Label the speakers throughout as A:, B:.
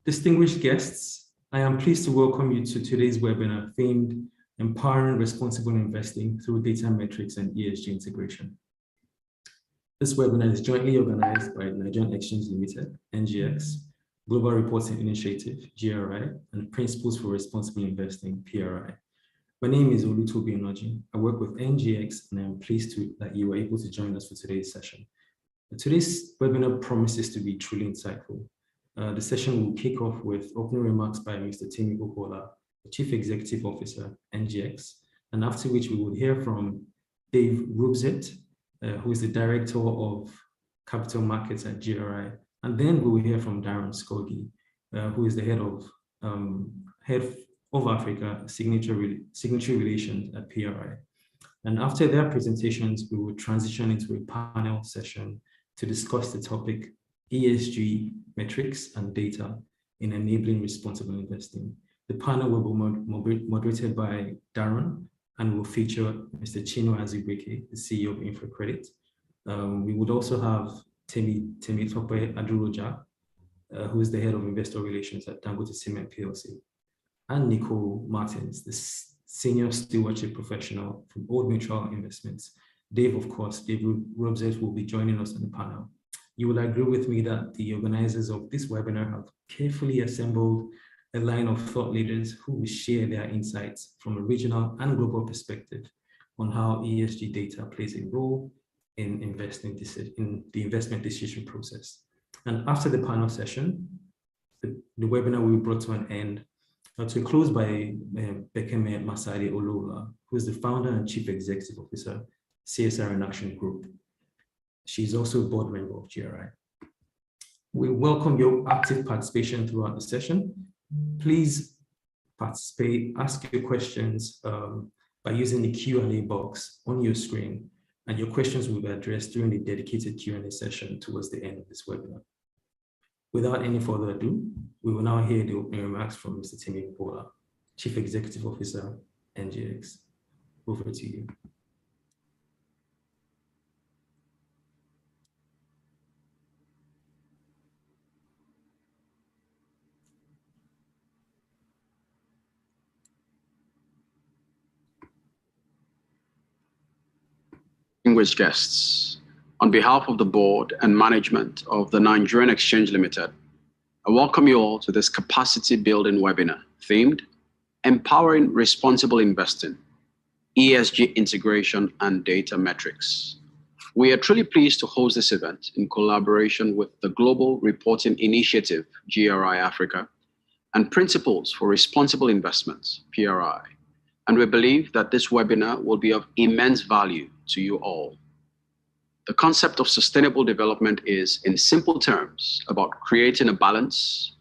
A: Distinguished guests, I am pleased to welcome you to today's webinar themed Empowering Responsible Investing Through Data Metrics and ESG Integration. This webinar is jointly organized by Nigerian Exchange Limited, NGX, Global Reporting Initiative, GRI, and Principles for Responsible Investing, PRI. My name is Olutobi Onoji. I work with NGX, and I am pleased that you were able to join us for today's session. Today's webinar promises to be truly insightful. The session will kick off with opening remarks by Mr. Timi Okola, the Chief Executive Officer, NGX, and after which we will hear from Dave Rubzet, who is the Director of Capital Markets at GRI, and then we will hear from Darren Skogi, who is the Head of Africa Signatory Relations at PRI. And after their presentations, we will transition into a panel session to discuss the topic ESG metrics and data in enabling responsible investing. The panel will be moderated by Darren and will feature Mr. Chino Azubrike, the CEO of InfraCredit. We would also have Temitope Aduroja, who is the Head of Investor Relations at Dangote Cement PLC, and Nicole Martins, the Senior Stewardship Professional from Old Mutual Investments. Dave Rubzet will be joining us on the panel. You will agree with me that the organizers of this webinar have carefully assembled a line of thought leaders who will share their insights from a regional and global perspective on how ESG data plays a role in the investment decision process. And after the panel session, the webinar will be brought to an end to close by Bekeme Masari Olola, who is the founder and Chief Executive Officer, CSR in Action Group. She's also a board member of GRI. We welcome your active participation throughout the session. Please participate, ask your questions by using the Q&A box on your screen, and your questions will be addressed during the dedicated Q&A session towards the end of this webinar. Without any further ado, we will now hear the opening remarks from Mr. Timi Okola, Chief Executive Officer, NGX. Over to you.
B: Distinguished guests, on behalf of the board and management of the Nigerian Exchange Limited, I welcome you all to this capacity building webinar themed Empowering Responsible Investing, ESG Integration and Data Metrics. We are truly pleased to host this event in collaboration with the Global Reporting Initiative, GRI Africa, and Principles for Responsible Investments, PRI. And we believe that this webinar will be of immense value to you all. The concept of sustainable development is, in simple terms, about creating a balance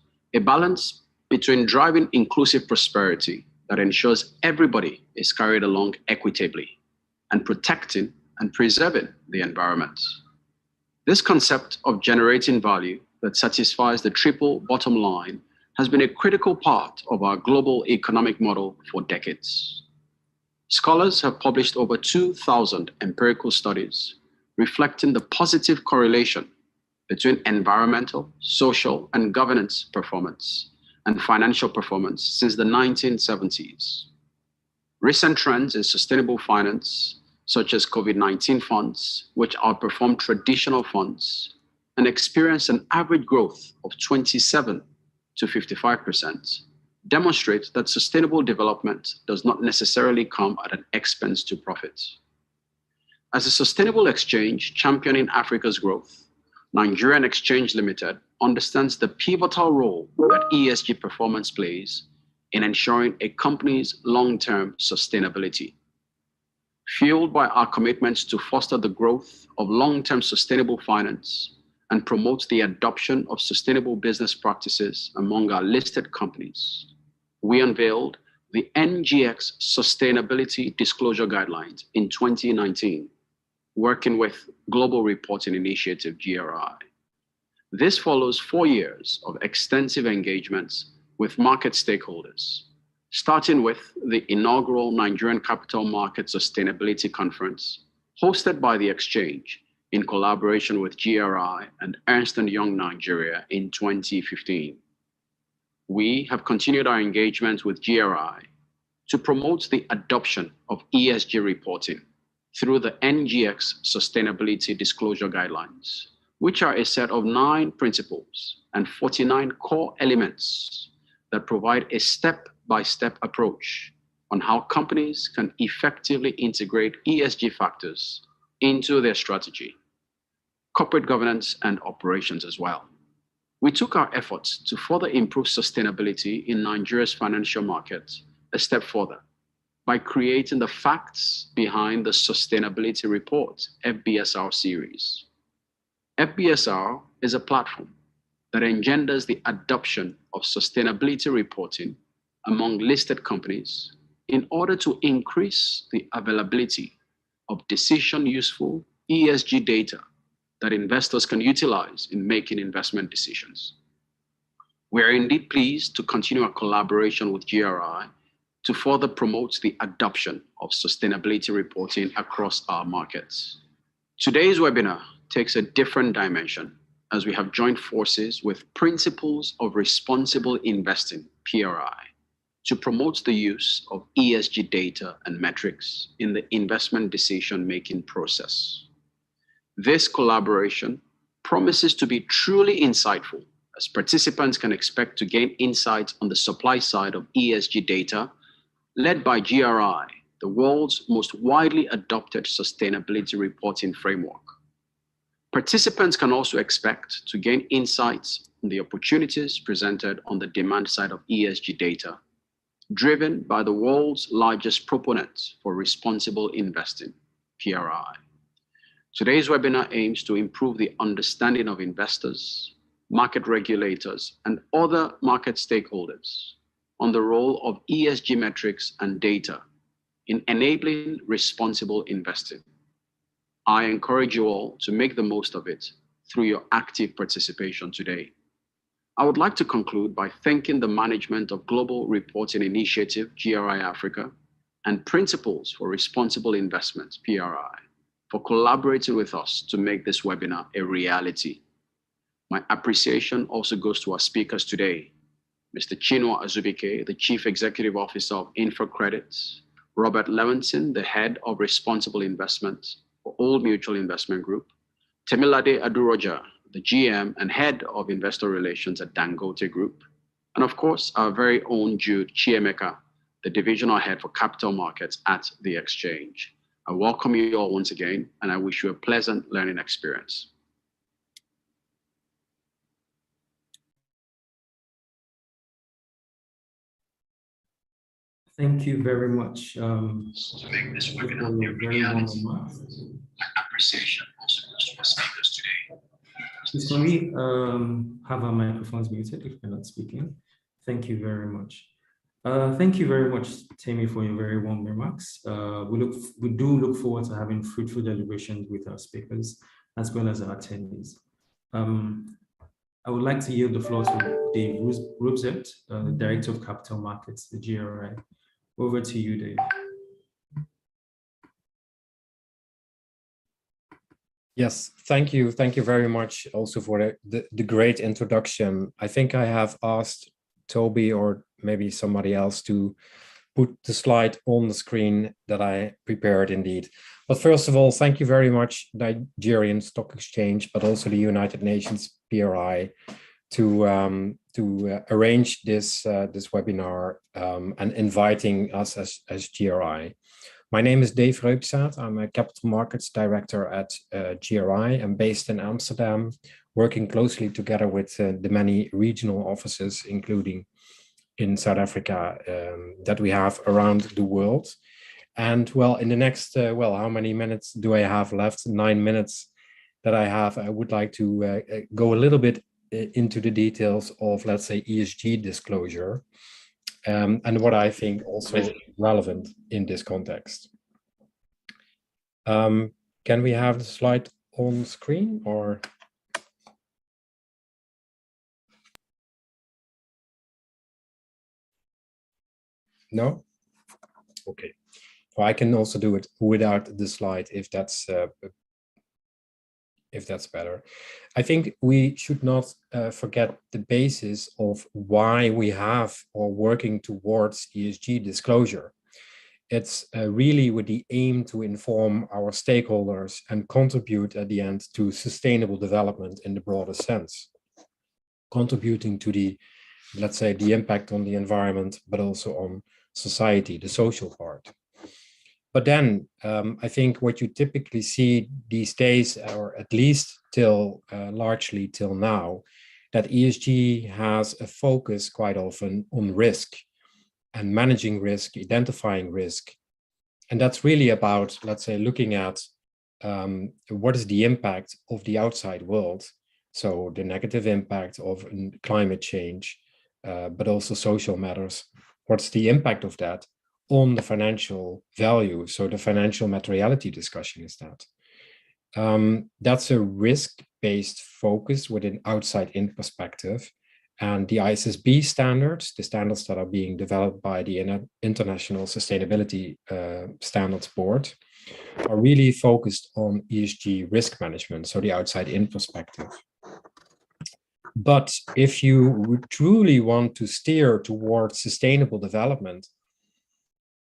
B: between driving inclusive prosperity that ensures everybody is carried along equitably and protecting and preserving the environment. This concept of generating value that satisfies the triple bottom line has been a critical part of our global economic model for decades. Scholars have published over 2,000 empirical studies reflecting the positive correlation between environmental, social, and governance performance and financial performance since the 1970s. Recent trends in sustainable finance, such as COVID-19 funds, which outperform traditional funds and experience an average growth of 27 to 55%, demonstrate that sustainable development does not necessarily come at an expense to profits. As a sustainable exchange championing Africa's growth, Nigerian Exchange Limited understands the pivotal role that ESG performance plays in ensuring a company's long-term sustainability. Fueled by our commitments to foster the growth of long-term sustainable finance and promote the adoption of sustainable business practices among our listed companies, we unveiled the NGX Sustainability Disclosure Guidelines in 2019, working with Global Reporting Initiative, GRI. This follows 4 years of extensive engagements with market stakeholders, starting with the inaugural Nigerian Capital Market Sustainability Conference, hosted by the Exchange in collaboration with GRI and Ernst & Young Nigeria in 2015. we have continued our engagement with GRI to promote the adoption of ESG reporting through the NGX Sustainability Disclosure Guidelines, which are a set of 9 principles and 49 core elements that provide a step-by-step approach on how companies can effectively integrate ESG factors into their strategy, corporate governance, and operations as well. We took our efforts to further improve sustainability in Nigeria's financial market a step further by creating the facts behind the Sustainability Report FBSR series. FBSR is a platform that engenders the adoption of sustainability reporting among listed companies in order to increase the availability of decision-useful ESG data that investors can utilize in making investment decisions. We are indeed pleased to continue our collaboration with GRI to further promote the adoption of sustainability reporting across our markets. Today's webinar takes a different dimension as we have joined forces with Principles of Responsible Investing, PRI, to promote the use of ESG data and metrics in the investment decision-making process. This collaboration promises to be truly insightful, as participants can expect to gain insights on the supply side of ESG data led by GRI, the world's most widely adopted sustainability reporting framework. Participants can also expect to gain insights on the opportunities presented on the demand side of ESG data, driven by the world's largest proponents for responsible investing, PRI. Today's webinar aims to improve the understanding of investors, market regulators, and other market stakeholders on the role of ESG metrics and data in enabling responsible investing. I encourage you all to make the most of it through your active participation today. I would like to conclude by thanking the management of Global Reporting Initiative, GRI Africa, and Principles for Responsible Investment, PRI, for collaborating with us to make this webinar a reality. My appreciation also goes to our speakers today, Mr. Chinua Azubike, the Chief Executive Officer of InfraCredit, Robert Levinson, the Head of Responsible Investment for Old Mutual Investment Group, Temilade Aduroja, the GM and Head of Investor Relations at Dangote Group, and of course, our very own Jude Chiemeka, the Divisional Head for Capital Markets at the Exchange. I welcome you all once again, and I wish you a pleasant learning experience.
A: Thank you very much.
B: To make this webinar a reality, my appreciation also goes to our speakers today.
A: Please can we have our microphones muted if we're not speaking? Thank you very much. Thank you very much, Tammy, for your very warm remarks. We do look forward to having fruitful deliberations with our speakers as well as our attendees. I would like to yield the floor to Dave Rubzet, the Director of Capital Markets, the GRI. Over to you, Dave.
C: Yes, thank you. Thank you very much also for the great introduction. I think I have asked Toby or maybe somebody else to put the slide on the screen that I prepared indeed. But first of all, thank you very much, Nigerian Stock Exchange, but also the United Nations PRI to arrange this webinar and inviting us as GRI. My name is Dave Reukzaat. I'm a Capital Markets Director at GRI. I'm based in Amsterdam, working closely together with the many regional offices, including in South Africa, that we have around the world. And well, in the next, how many minutes do I have left? 9 minutes that I have. I would like to go a little bit into the details of, let's say, ESG disclosure. And what I think also relevant in this context. Can we have the slide on screen or? No? Okay. Well, I can also do it without the slide if that's if that's better. I think we should not forget the basis of why we have or working towards ESG disclosure. It's really with the aim to inform our stakeholders and contribute at the end to sustainable development in the broader sense, contributing to the, let's say, the impact on the environment, but also on society, the social part. But then I think what you typically see these days, or at least till largely till now, that ESG has a focus quite often on risk and managing risk, identifying risk. And that's really about, let's say, looking at what is the impact of the outside world. So the negative impact of climate change, but also social matters. What's the impact of that on the financial value? So the financial materiality discussion is that. That's a risk-based focus with an outside-in perspective. And the ISSB standards, the standards that are being developed by the International Sustainability Standards Board, are really focused on ESG risk management, so the outside-in perspective. But if you truly want to steer towards sustainable development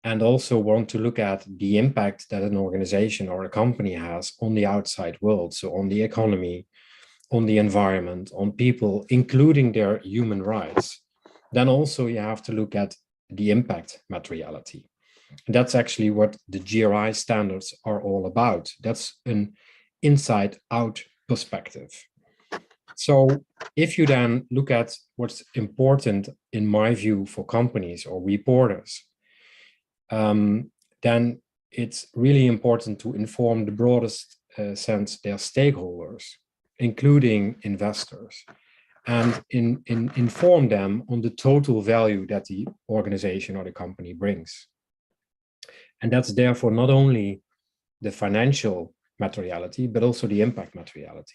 C: and also want to look at the impact that an organization or a company has on the outside world, so on the economy, on the environment, on people, including their human rights, then also you have to look at the impact materiality. And that's actually what the GRI standards are all about. That's an inside-out perspective. So if you then look at what's important, in my view, for companies or reporters, then it's really important to inform the broadest sense their stakeholders, including investors, and inform them on the total value that the organization or the company brings. And that's therefore not only the financial materiality, but also the impact materiality.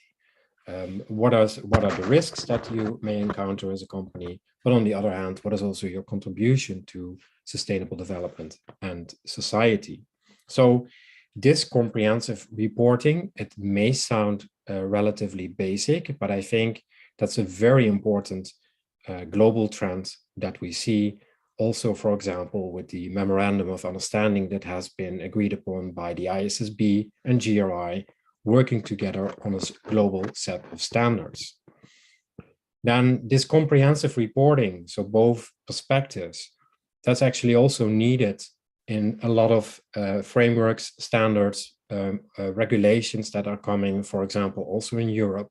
C: What are the risks that you may encounter as a company? But on the other hand, what is also your contribution to sustainable development and society? So this comprehensive reporting, it may sound relatively basic, but I think that's a very important global trend that we see also, for example, with the Memorandum of Understanding that has been agreed upon by the ISSB and GRI, working together on a global set of standards. Then this comprehensive reporting, so both perspectives, that's actually also needed in a lot of frameworks, standards, regulations that are coming, for example, also in Europe,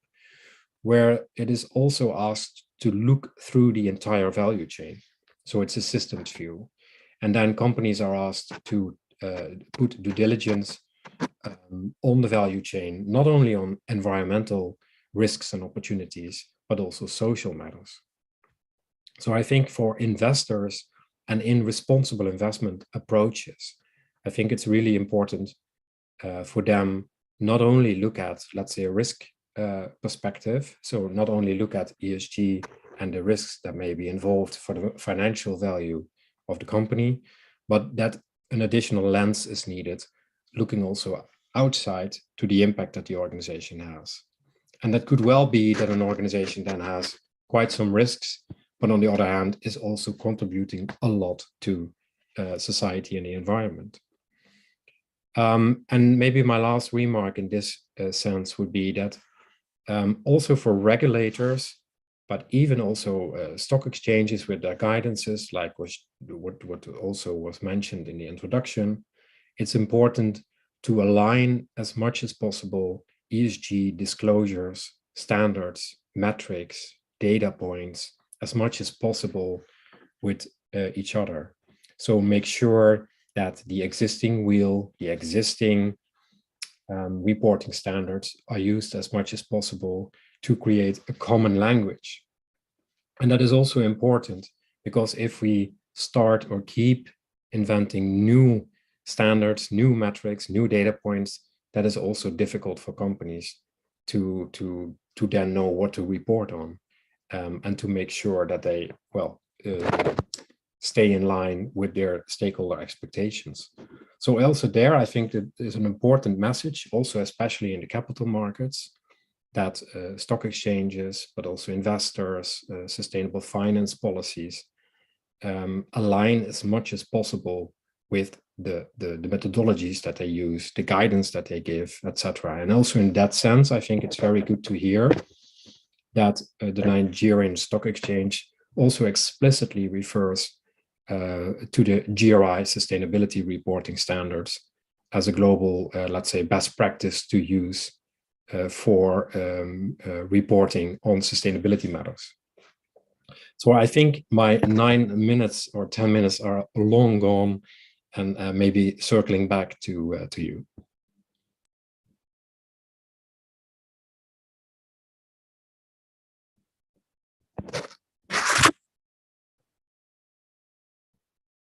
C: where it is also asked to look through the entire value chain. So it's a systems view. And then companies are asked to put due diligence on the value chain, not only on environmental risks and opportunities, but also social matters. So I think for investors and in responsible investment approaches, I think it's really important for them not only look at, let's say, a risk perspective, so not only look at ESG and the risks that may be involved for the financial value of the company, but that an additional lens is needed, looking also outside to the impact that the organization has. And that could well be that an organization then has quite some risks, but on the other hand, is also contributing a lot to society and the environment. And maybe my last remark in this sense would be that also for regulators, but even also stock exchanges with their guidances, like what also was mentioned in the introduction, it's important to align as much as possible ESG disclosures, standards, metrics, data points, as much as possible with each other. So make sure that the existing wheel, the existing reporting standards are used as much as possible to create a common language. And that is also important because if we start or keep inventing new standards, new metrics, new data points, that is also difficult for companies to then know what to report on and to make sure that they, stay in line with their stakeholder expectations. So also there, I think that is an important message, also especially in the capital markets, that stock exchanges, but also investors, sustainable finance policies align as much as possible with the methodologies that they use, the guidance that they give, etc. And also in that sense, I think it's very good to hear that the Nigerian Stock Exchange also explicitly refers to the GRI sustainability reporting standards as a global, let's say, best practice to use for reporting on sustainability matters. So I think my 9 minutes or 10 minutes are long gone, and maybe circling back to you.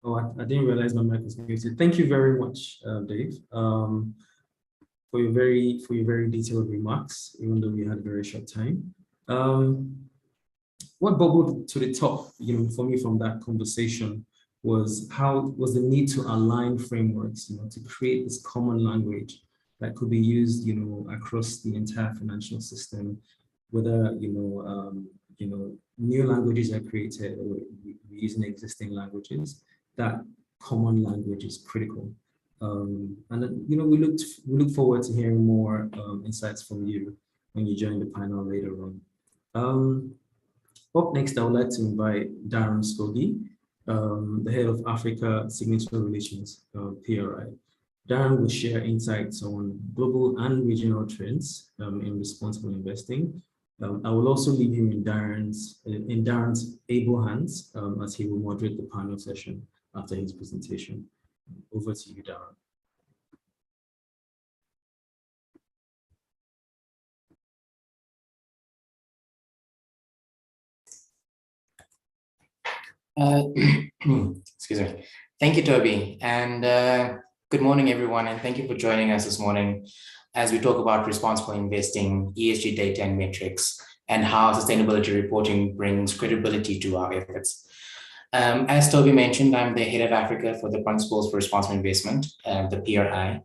A: Oh, I didn't realize my mic was muted. Thank you very much, Dave, for your very detailed remarks, even though we had a very short time. What bubbled to the top, for me from that conversation was the need to align frameworks, to create this common language that could be used, across the entire financial system, whether, new languages are created or we're using existing languages. That common language is critical. And then, we look forward to hearing more insights from you when you join the panel later on. Up next, I would like to invite Darren Scoggie, the head of Africa Signatory Relations, PRI. Darren will share insights on global and regional trends in responsible investing. I will also leave him in Darren's able hands as he will moderate the panel session after his presentation. Over to you, Darren.
D: Excuse me. Thank you, Toby, and good morning, everyone, and thank you for joining us this morning as we talk about responsible investing, ESG data and metrics, and how sustainability reporting brings credibility to our efforts. As Toby mentioned, I'm the head of Africa for the Principles for Responsible Investment, the PRI,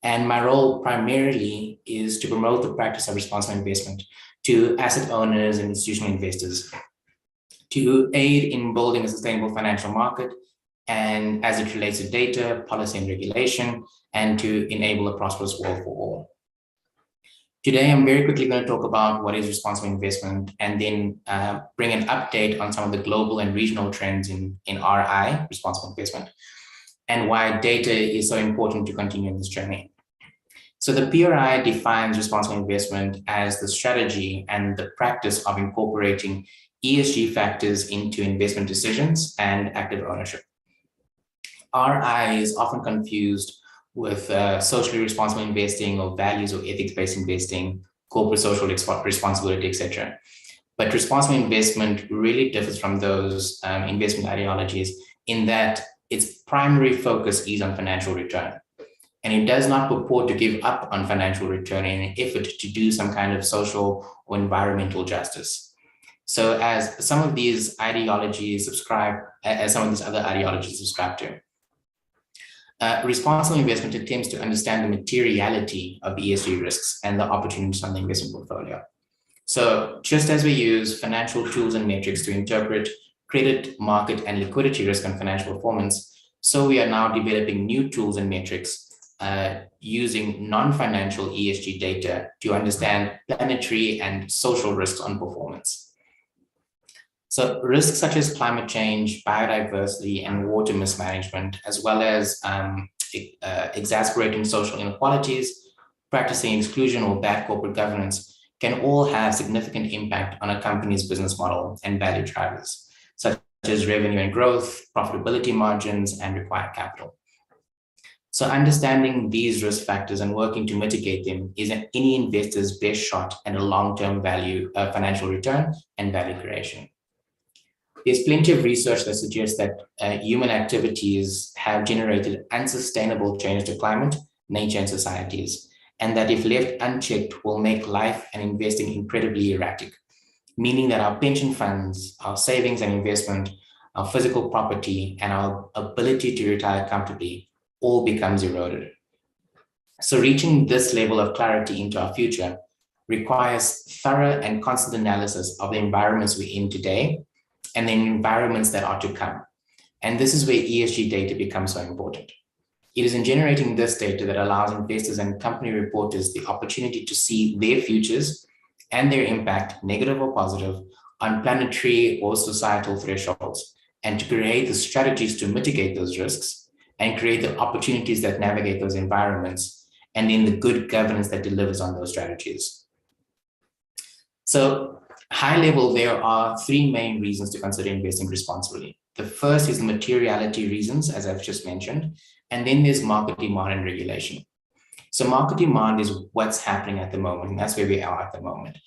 D: and my role primarily is to promote the practice of responsible investment to asset owners and institutional investors, to aid in building a sustainable financial market, and as it relates to data, policy, and regulation, and to enable a prosperous world for all. Today, I'm very quickly going to talk about what is responsible investment, and then bring an update on some of the global and regional trends in RI, responsible investment, and why data is so important to continue this journey. So the PRI defines responsible investment as the strategy and the practice of incorporating ESG factors into investment decisions and active ownership. RI is often confused with socially responsible investing or values or ethics-based investing, corporate social responsibility, etc. But responsible investment really differs from those investment ideologies in that its primary focus is on financial return. And it does not purport to give up on financial return in an effort to do some kind of social or environmental justice. So as some of these ideologies subscribe, as some of these other ideologies subscribe to. Responsible investment attempts to understand the materiality of ESG risks and the opportunities on the investment portfolio. So just as we use financial tools and metrics to interpret credit, market, and liquidity risk and financial performance, so we are now developing new tools and metrics using non-financial ESG data to understand planetary and social risks on performance. So risks such as climate change, biodiversity, and water mismanagement, as well as exacerbating social inequalities, practicing exclusion or bad corporate governance, can all have significant impact on a company's business model and value drivers, such as revenue and growth, profitability margins, and required capital. So understanding these risk factors and working to mitigate them is any investor's best shot at a long-term value, financial return and value creation. There's plenty of research that suggests that human activities have generated unsustainable change to climate, nature, and societies, and that if left unchecked will make life and investing incredibly erratic, meaning that our pension funds, our savings and investment, our physical property, and our ability to retire comfortably all becomes eroded. So reaching this level of clarity into our future requires thorough and constant analysis of the environments we're in today and the environments that are to come. And this is where ESG data becomes so important. It is in generating this data that allows investors and company reporters the opportunity to see their futures and their impact, negative or positive, on planetary or societal thresholds, and to create the strategies to mitigate those risks and create the opportunities that navigate those environments, and then the good governance that delivers on those strategies. So high level, there are three main reasons to consider investing responsibly. The first is the materiality reasons, as I've just mentioned, and then there's market demand and regulation. So market demand is what's happening at the moment, and that's where we are at the moment.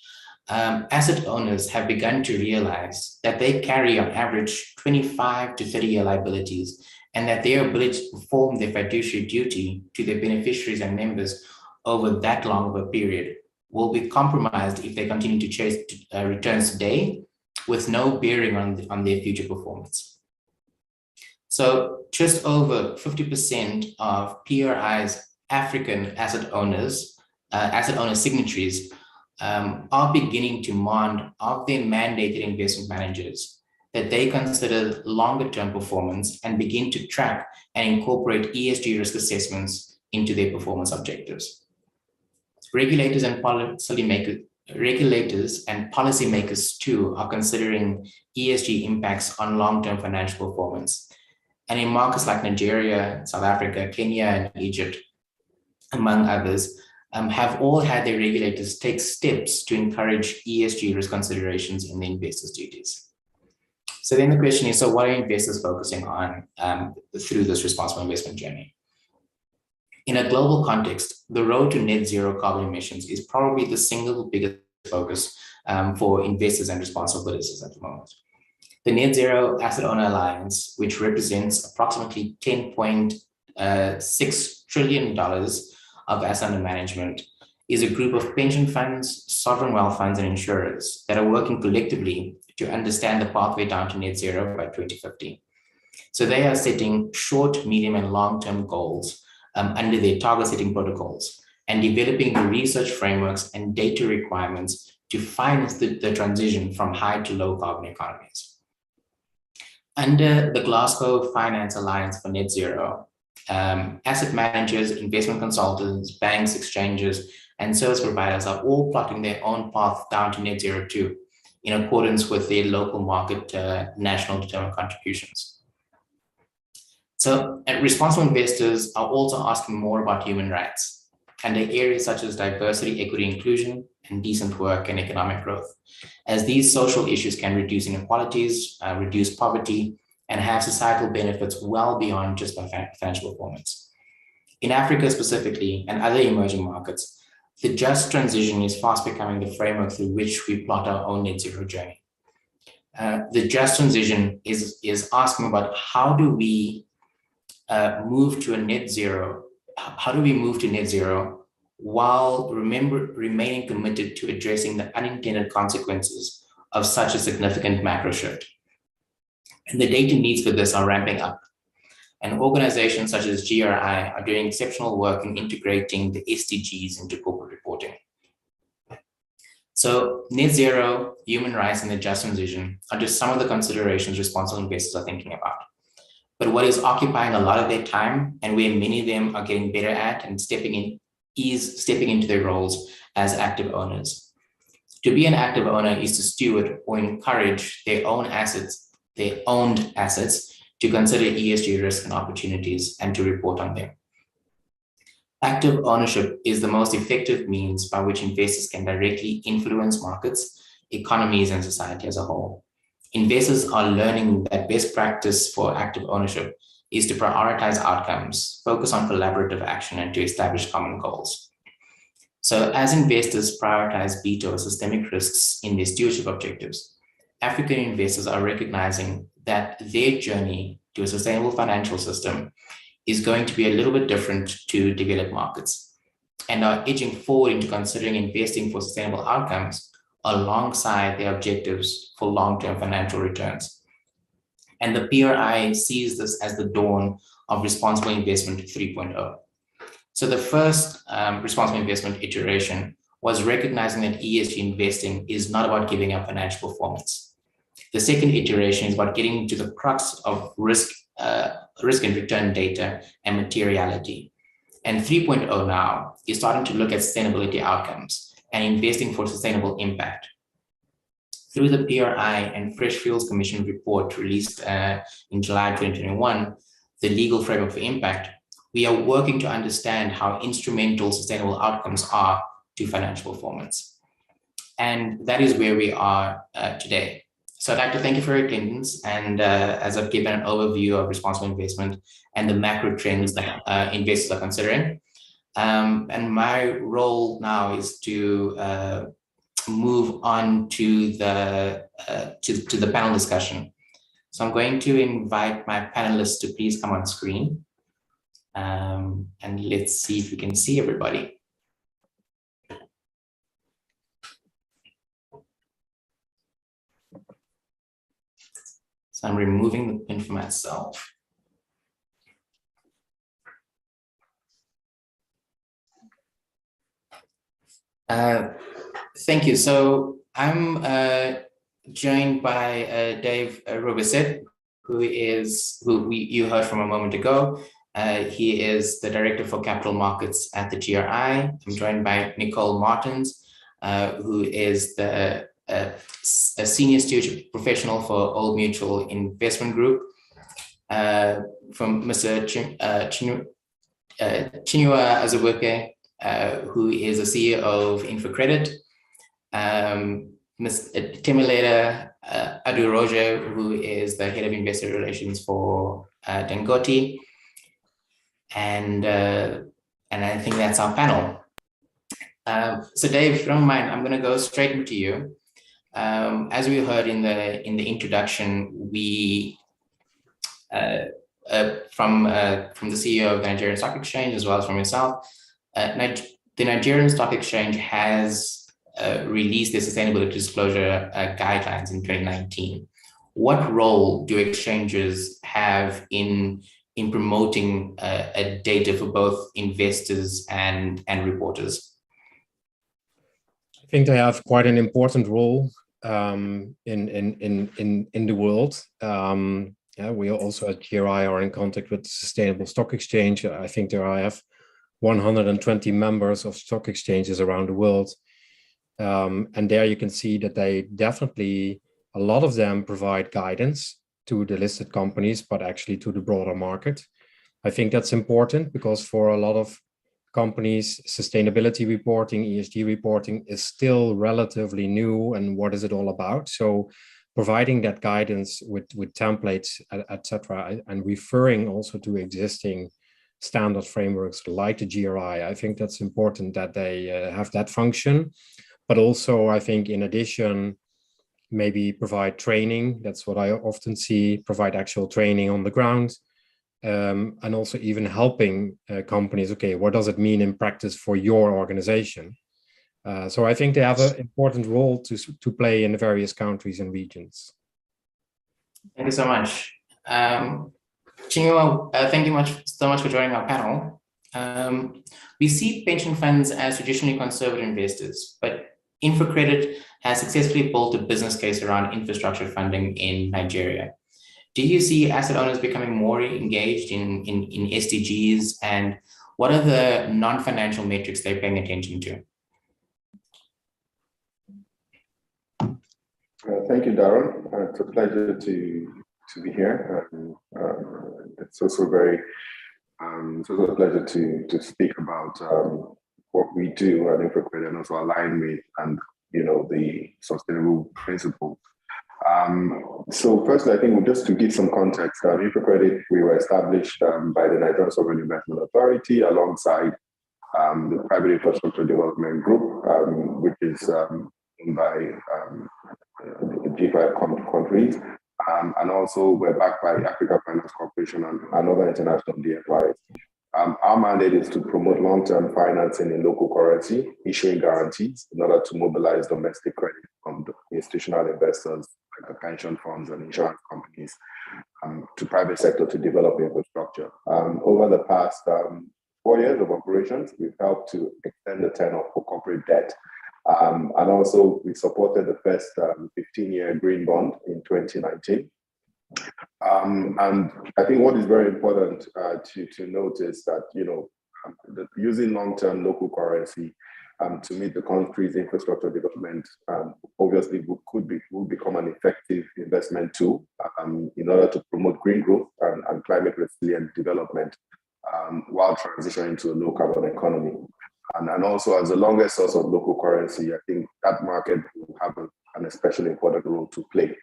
D: Asset owners have begun to realize that they carry on average 25 to 30-year liabilities, and that their ability to perform their fiduciary duty to their beneficiaries and members over that long of a period will be compromised if they continue to chase returns today with no bearing on their future performance. So just over 50% of PRI's African asset owner signatories are beginning to demand of their mandated investment managers that they consider longer term performance and begin to track and incorporate ESG risk assessments into their performance objectives. Regulators and policymakers too are considering ESG impacts on long-term financial performance. And in markets like Nigeria, South Africa, Kenya, and Egypt, among others, have all had their regulators take steps to encourage ESG risk considerations in the investors' duties. So then the question is, so what are investors focusing on through this responsible investment journey? In a global context, the road to net zero carbon emissions is probably the single biggest focus for investors and responsible businesses at the moment. The Net Zero Asset Owner Alliance, which represents approximately $10.6 trillion of asset under management, is a group of pension funds, sovereign wealth funds, and insurers that are working collectively to understand the pathway down to net zero by 2050. So they are setting short, medium, and long-term goals under their target setting protocols and developing the research frameworks and data requirements to finance the transition from high to low carbon economies. Under the Glasgow Finance Alliance for Net Zero, asset managers, investment consultants, banks, exchanges, and service providers are all plotting their own path down to net zero too, in accordance with their local market national determined contributions. So responsible investors are also asking more about human rights under areas such as diversity, equity, inclusion, and decent work and economic growth, as these social issues can reduce inequalities, reduce poverty, and have societal benefits well beyond just financial performance. In Africa specifically, and other emerging markets, the just transition is fast becoming the framework through which we plot our own net zero journey. The just transition is asking about how do we move to a net zero? How do we move to net zero while remaining committed to addressing the unintended consequences of such a significant macro shift? And the data needs for this are ramping up. And organizations such as GRI are doing exceptional work in integrating the SDGs into corporate reporting. So net zero, human rights, and the just transition are just some of the considerations responsible investors are thinking about. But what is occupying a lot of their time, and where many of them are getting better at and stepping into their roles as active owners. To be an active owner is to steward or encourage their owned assets, to consider ESG risks and opportunities and to report on them. Active ownership is the most effective means by which investors can directly influence markets, economies, and society as a whole. Investors are learning that best practice for active ownership is to prioritize outcomes, focus on collaborative action, and to establish common goals. So as investors prioritize beta or systemic risks in their stewardship objectives, African investors are recognizing that their journey to a sustainable financial system is going to be a little bit different to developed markets, and are edging forward into considering investing for sustainable outcomes alongside their objectives for long-term financial returns. And the PRI sees this as the dawn of responsible investment 3.0. So the first responsible investment iteration was recognizing that ESG investing is not about giving up financial performance. The second iteration is about getting to the crux of risk and return data and materiality. And 3.0 now is starting to look at sustainability outcomes and investing for sustainable impact. Through the PRI and Fresh Fuels Commission report released in July 2021, the legal framework for impact, we are working to understand how instrumental sustainable outcomes are to financial performance. And that is where we are today. So I'd like to thank you for your attendance. And as I've given an overview of responsible investment and the macro trends that investors are considering. And my role now is to move on to the panel discussion. So I'm going to invite my panelists to please come on screen. And let's see if we can see everybody. So I'm removing the pin for myself. Thank you. So I'm joined by Dave Robiset, who you heard from a moment ago. He is the Director for Capital Markets at the GRI. I'm joined by Nicole Martins, who is a Senior Stewardship Professional for Old Mutual Investment Group. From Mr. Chinua Azubuike, who is the CEO of InfoCredit. Ms. Temileda Aduroja, who is the Head of Investor Relations for Dangote. And I think that's our panel. So Dave, if you don't mind, I'm going to go straight into you. As we heard in the introduction, we from the CEO of the Nigerian Stock Exchange, as well as from yourself, the Nigerian Stock Exchange has released their sustainability disclosure guidelines in 2019. What role do exchanges have in promoting data for both investors and reporters?
C: I think they have quite an important role in the world. Yeah, we also at GRI are in contact with the Sustainable Stock Exchange. I think I have 120 members of stock exchanges around the world. And there you can see that they definitely, a lot of them provide guidance to the listed companies, but actually to the broader market. I think that's important because for a lot of companies, sustainability reporting, ESG reporting is still relatively new, and what is it all about? So providing that guidance with templates, etc., and referring also to existing standard frameworks like the GRI, I think that's important that they have that function. But also, I think in addition, maybe provide training. That's what I often see, provide actual training on the ground. And also even helping companies, okay, what does it mean in practice for your organization? So I think they have an important role to play in the various countries and regions.
D: Thank you so much. Chinua, thank you so much for joining our panel. We see pension funds as traditionally conservative investors, but InfoCredit has successfully built a business case around infrastructure funding in Nigeria. Do you see asset owners becoming more engaged in SDGs, and what are the non-financial metrics they're paying attention to?
E: Thank you, Darren. It's a pleasure to be here. It's also a pleasure to speak about what we do at InfoCredit and also align with the sustainable principles. So firstly, I think just to give some context, InfoCredit, we were established by the Nigerian Sovereign Investment Authority alongside the Private Infrastructure Development Group, which is owned by the G5 countries. And also we're backed by Africa Finance Corporation and other international DFIs. Our mandate is to promote long-term financing in local currency, issuing guarantees in order to mobilize domestic credit from institutional investors like pension funds and insurance companies to private sector to develop infrastructure. Over the past 4 years of operations, we've helped to extend the tenor for corporate debt And also we supported the first 15-year green bond in 2019. And I think what is very important to note is that, using long-term local currency to meet the country's infrastructure development, obviously will become an effective investment tool in order to promote green growth and climate resilient development while transitioning to a low carbon economy. And also as the longest source of local currency, I think that market will have an especially important role to play.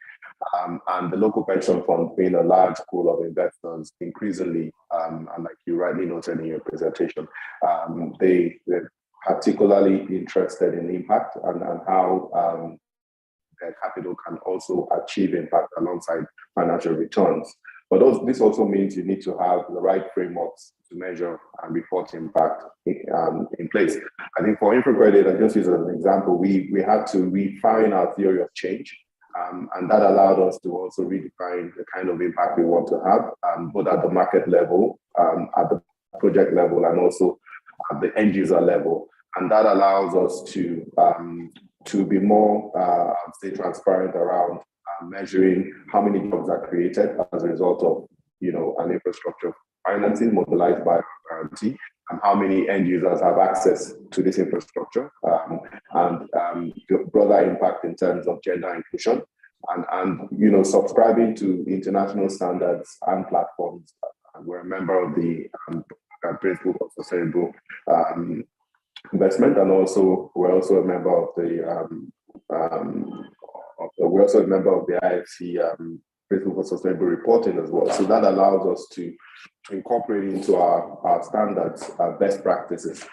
E: And the local pension fund being a large pool of investors increasingly, and like you rightly noted in your presentation, they're particularly interested in impact and how their capital can also achieve impact alongside financial returns. But this also means you need to have the right frameworks to measure and report impact in place. I think for InfraCredit, I just use as an example, we had to refine our theory of change. And that allowed us to also redefine the kind of impact we want to have, both at the market level, at the project level, and also at the end user level. And that allows us to be more, stay transparent around measuring how many jobs are created as a result of, an infrastructure financing mobilized by Guarantee, and how many end users have access to this infrastructure, and the broader impact in terms of gender inclusion, and subscribing to international standards and platforms. We're a member of the Principle of Sustainable Investment, and we're also a member of the IFC Principle for Sustainable Reporting as well. So that allows us to incorporate into our standards best practices.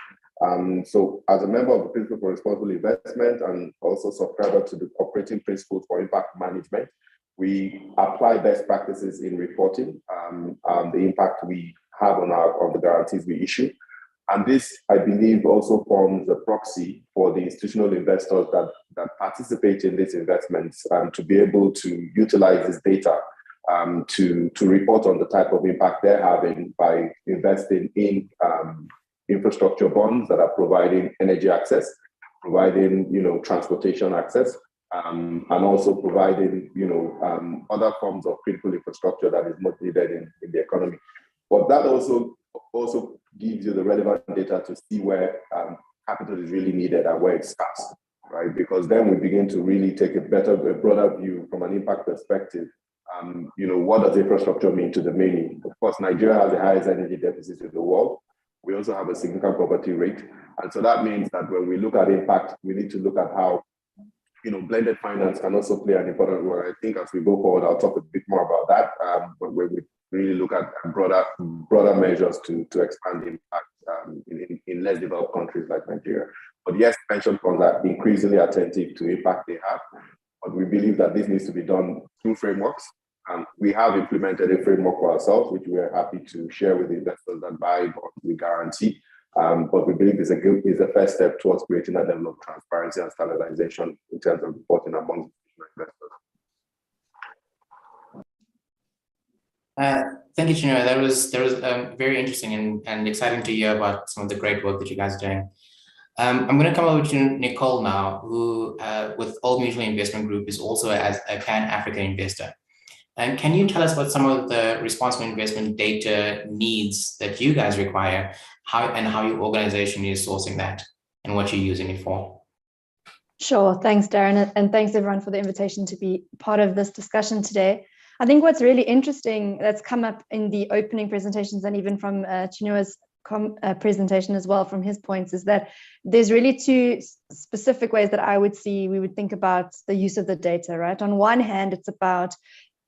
E: So as a member of the Principle for Responsible Investment and also subscriber to the Operating Principles for Impact Management, we apply best practices in reporting the impact we have on the guarantees we issue. And this, I believe, also forms a proxy for the institutional investors that participate in these investments to be able to utilize this data to report on the type of impact they're having by investing in infrastructure bonds that are providing energy access, providing transportation access, and also providing other forms of critical infrastructure that is not needed in the economy. But that also gives you the relevant data to see where capital is really needed and where it's scarce, right? Because then we begin to really take a broader view from an impact perspective. What does infrastructure mean to the many? Of course, Nigeria has the highest energy deficit in the world. We also have a significant poverty rate. And so that means that when we look at impact, we need to look at how blended finance can also play an important role. I think as we go forward, I'll talk a bit more about that, but we really look at broader measures to expand impact in less developed countries like Nigeria. But yes, pension funds are increasingly attentive to impact they have, but we believe that this needs to be done through frameworks. We have implemented a framework for ourselves, which we are happy to share with investors that buy bonds with Guarantee. But we believe is a first step towards creating a level of transparency and standardization in terms of reporting among investors.
D: Thank you, Chinua. That was very interesting and exciting to hear about some of the great work that you guys are doing. I'm going to come over to Nicole now, who with Old Mutual Investment Group is also as a Pan-African investor. And can you tell us what some of the responsible investment data needs that you guys require, how your organization is sourcing that and what you're using it for?
F: Sure. Thanks, Darren. And thanks everyone for the invitation to be part of this discussion today. I think what's really interesting that's come up in the opening presentations and even from Chinua's presentation as well from his points is that there's really two specific ways that I would see we would think about the use of the data, right? On one hand, it's about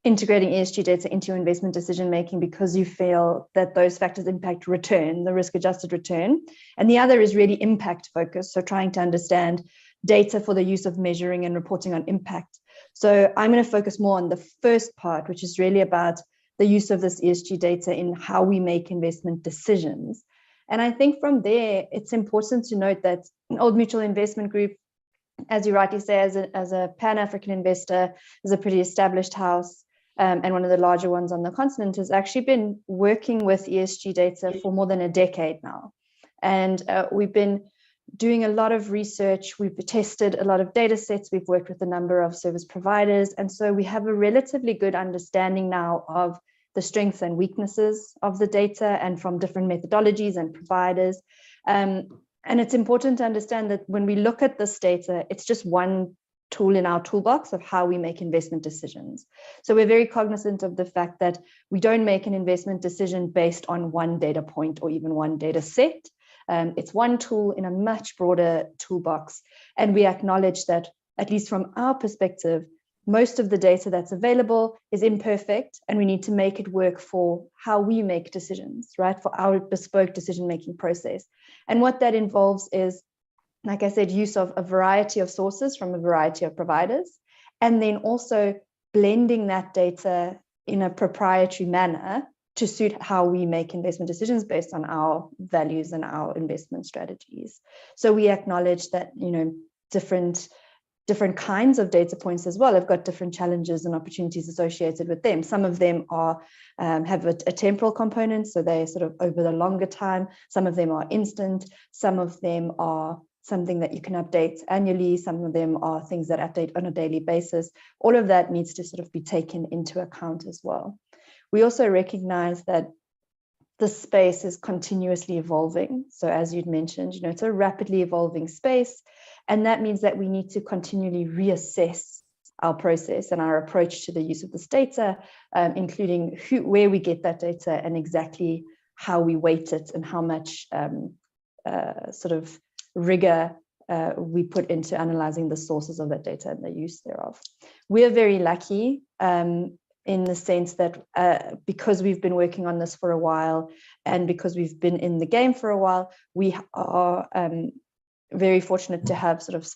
F: integrating ESG data into your investment decision making because you feel that those factors impact return, the risk adjusted return. And the other is really impact focused, so trying to understand data for the use of measuring and reporting on impact. So I'm going to focus more on the first part, which is really about the use of this ESG data in how we make investment decisions. And I think from there, it's important to note that an Old Mutual Investment Group, as you rightly say, as a Pan-African investor, is a pretty established house and one of the larger ones on the continent, has actually been working with ESG data for more than a decade now. And we've been doing a lot of research. We've tested a lot of data sets. We've worked with a number of service providers. And so we have a relatively good understanding now of the strengths and weaknesses of the data and from different methodologies and providers. And it's important to understand that when we look at this data, it's just one tool in our toolbox of how we make investment decisions. So we're very cognizant of the fact that we don't make an investment decision based on one data point or even one data set. It's one tool in a much broader toolbox. And we acknowledge that, at least from our perspective, most of the data that's available is imperfect, and we need to make it work for how we make decisions, right? For our bespoke decision-making process. And what that involves is, like I said, use of a variety of sources from a variety of providers, and then also blending that data in a proprietary manner to suit how we make investment decisions based on our values and our investment strategies. So we acknowledge that, you know, different kinds of data points as well have got different challenges and opportunities associated with them. Some of them are have a temporal component, so they're sort of over the longer time. Some of them are instant. Some of them are something that you can update annually. Some of them are things that update on a daily basis. All of that needs to sort of be taken into account as well. We also recognize that the space is continuously evolving. So as you'd mentioned, you know, it's a rapidly evolving space. And that means that we need to continually reassess our process and our approach to the use of this data, including where we get that data and exactly how we weight it and how much sort of rigor we put into analyzing the sources of that data and the use thereof. We are very lucky in the sense that because we've been working on this for a while and because we've been in the game for a while, we are very fortunate to have sort of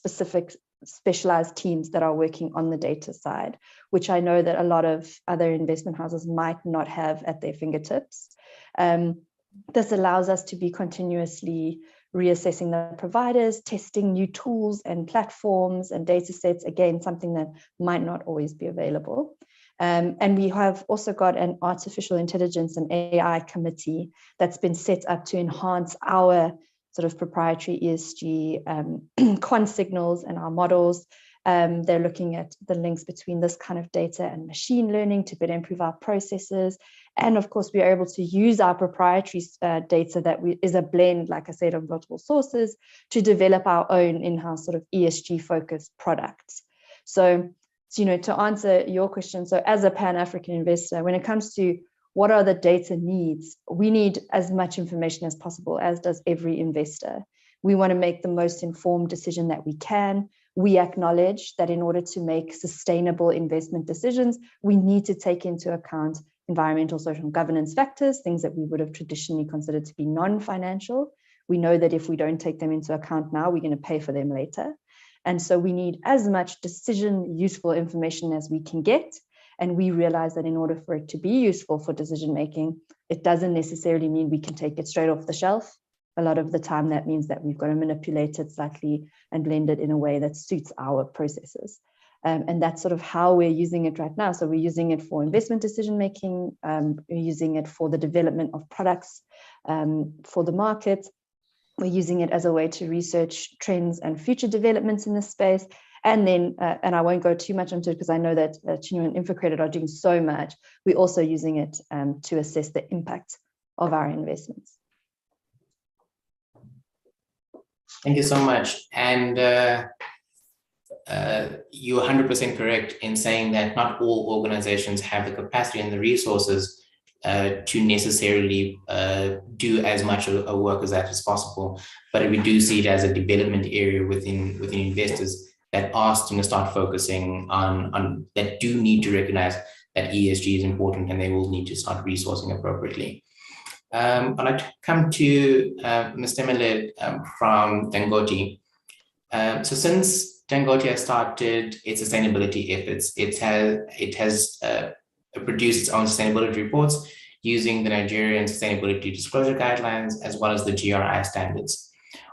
F: specialized teams that are working on the data side, which I know that a lot of other investment houses might not have at their fingertips. This allows us to be continuously reassessing the providers, testing new tools and platforms and data sets, again, something that might not always be available. And we have also got an artificial intelligence and AI committee that's been set up to enhance our sort of proprietary ESG quant signals and our models. They're looking at the links between this kind of data and machine learning to better improve our processes. And of course, we are able to use our proprietary data that is a blend, like I said, of multiple sources to develop our own in-house sort of ESG focused products. So, you know, to answer your question, so as a Pan-African investor, when it comes to what are the data needs, we need as much information as possible, as does every investor. We want to make the most informed decision that we can. We acknowledge that in order to make sustainable investment decisions, we need to take into account environmental, social, and governance factors, things that we would have traditionally considered to be non-financial. We know that if we don't take them into account now, we're going to pay for them later. And so we need as much decision useful information as we can get. And we realize that in order for it to be useful for decision making, it doesn't necessarily mean we can take it straight off the shelf. A lot of the time that means that we've got to manipulate it slightly and blend it in a way that suits our processes. And that's sort of how we're using it right now. So we're using it for investment decision making, we're using it for the development of products for the market. We're using it as a way to research trends and future developments in this space. And then, and I won't go too much into it because I know that Chinua and InfoCredit are doing so much. We're also using it to assess the impact of our investments.
D: Thank you so much. And you're 100% correct in saying that not all organizations have the capacity and the resources to necessarily do as much of work as that as possible. But we do see it as a development area within investors that are going to start focusing on that do need to recognize that ESG is important and they will need to start resourcing appropriately. I'd like to come to Ms. Temele from Dangote. So since Dangote has started its sustainability efforts, it has produced its own sustainability reports using the Nigerian Sustainability Disclosure Guidelines as well as the GRI standards.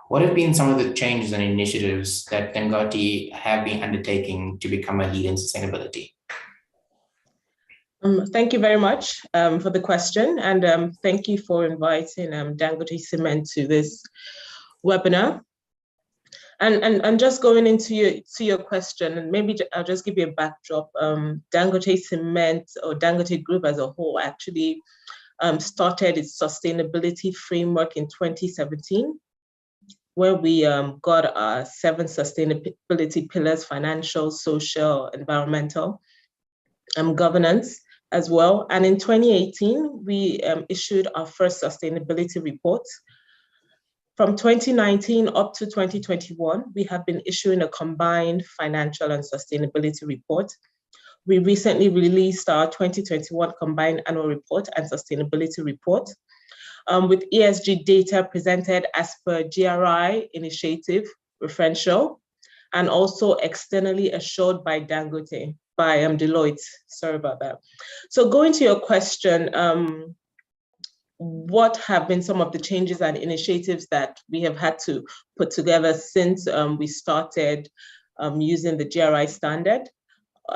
D: What have been some of the changes and initiatives that Dangote have been undertaking to become a leader in sustainability?
G: Thank you very much for the question, and thank you for inviting Dangote Cement to this webinar. And just going into your question, and maybe I'll just give you a backdrop. Dangote Cement, or Dangote Group as a whole, actually started its sustainability framework in 2017, where we got our 7 sustainability pillars: financial, social, environmental, governance as well. And in 2018, we issued our first sustainability report. From 2019 up to 2021, we have been issuing a combined financial and sustainability report. We recently released our 2021 combined annual report and sustainability report, with ESG data presented as per GRI initiative referential, and also externally assured by Dangote, by Deloitte. Sorry about that. So going to your question, what have been some of the changes and initiatives that we have had to put together since we started using the GRI standard?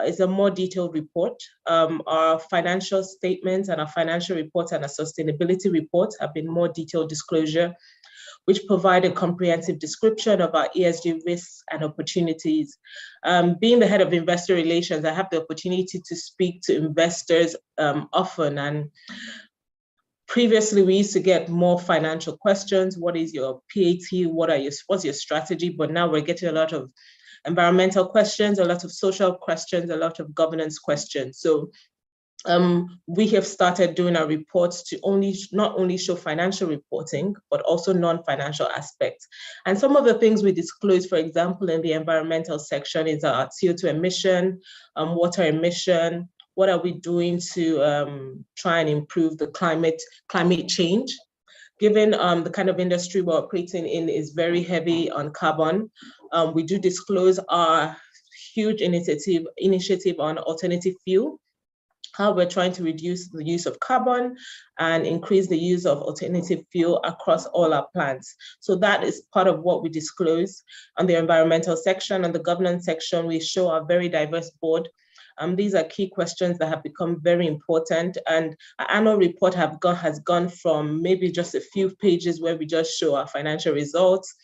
G: Is a more detailed report. Our financial statements and our financial reports and our sustainability reports have been more detailed disclosure, which provide a comprehensive description of our ESG risks and opportunities. Being the head of investor relations, I have the opportunity to speak to investors often, and previously, we used to get more financial questions. What is your PAT? What's your strategy? But now we're getting a lot of environmental questions, a lot of social questions, a lot of governance questions. So we have started doing our reports to not only show financial reporting, but also non-financial aspects. And some of the things we disclose, for example, in the environmental section is our CO2 emission, water emission. What are we doing to try and improve the climate change? Given the kind of industry we're operating in is very heavy on carbon, we do disclose our huge initiative on alternative fuel, how we're trying to reduce the use of carbon and increase the use of alternative fuel across all our plants. So that is part of what we disclose. On the environmental section, on the governance section, we show our very diverse board. These are key questions that have become very important, and our annual report has gone from maybe just a few pages where we just show our financial results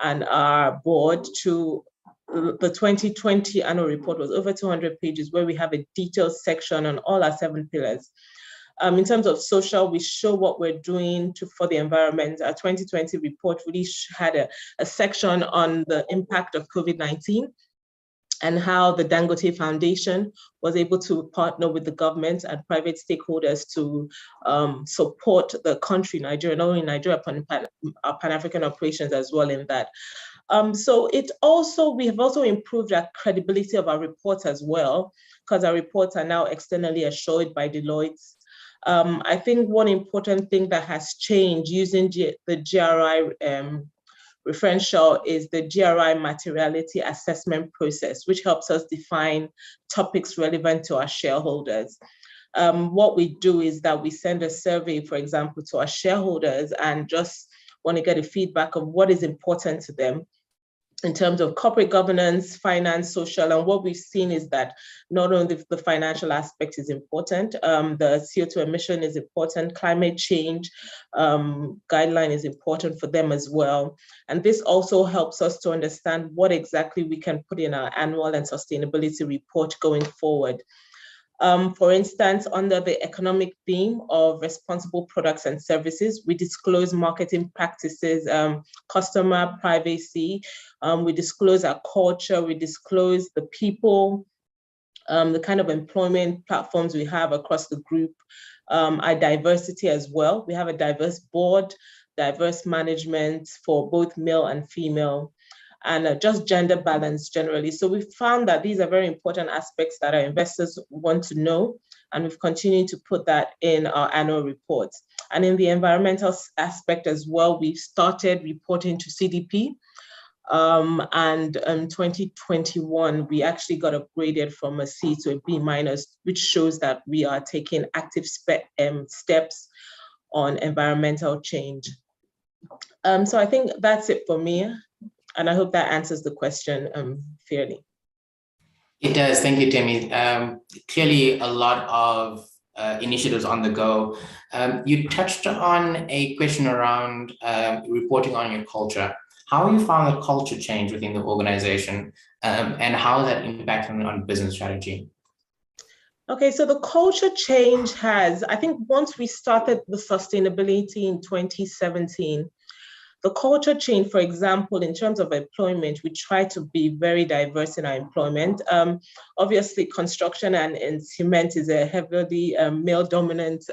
G: and our board to the 2020 annual report was over 200 pages, where we have a detailed section on all our 7 pillars. In terms of social, we show what we're doing for the environment. Our 2020 report really had a section on the impact of COVID-19 and how the Dangote Foundation was able to partner with the government and private stakeholders to support the country, Nigeria, not only Nigeria, our Pan-African operations as well in that. So we have also improved our credibility of our reports as well, because our reports are now externally assured by Deloitte. I think one important thing that has changed using the GRI referential is the GRI materiality assessment process, which helps us define topics relevant to our shareholders. What we do is that we send a survey, for example, to our shareholders and just want to get a feedback of what is important to them in terms of corporate governance, finance, social. And what we've seen is that not only the financial aspect is important, the CO2 emission is important, climate change guideline is important for them as well. And this also helps us to understand what exactly we can put in our annual and sustainability report going forward. For instance, under the economic theme of responsible products and services, we disclose marketing practices, customer privacy, we disclose our culture, we disclose the people, the kind of employment platforms we have across the group, our diversity as well. We have a diverse board, diverse management for both male and female, and just gender balance generally. So we've found that these are very important aspects that our investors want to know, and we've continued to put that in our annual reports. And in the environmental aspect as well, we've started reporting to CDP, and in 2021, we actually got upgraded from a C to a B-, which shows that we are taking active steps on environmental change. So I think that's it for me. And I hope that answers the question fairly.
D: It does. Thank you, Temi. Clearly a lot of initiatives on the go. You touched on a question around reporting on your culture. how you found the culture change within the organization, and how that impacted on business strategy.
G: Okay, so the culture change has, I think once we started the sustainability in 2017, the culture change, for example, in terms of employment, we try to be very diverse in our employment. Obviously, construction and cement is a heavily male-dominant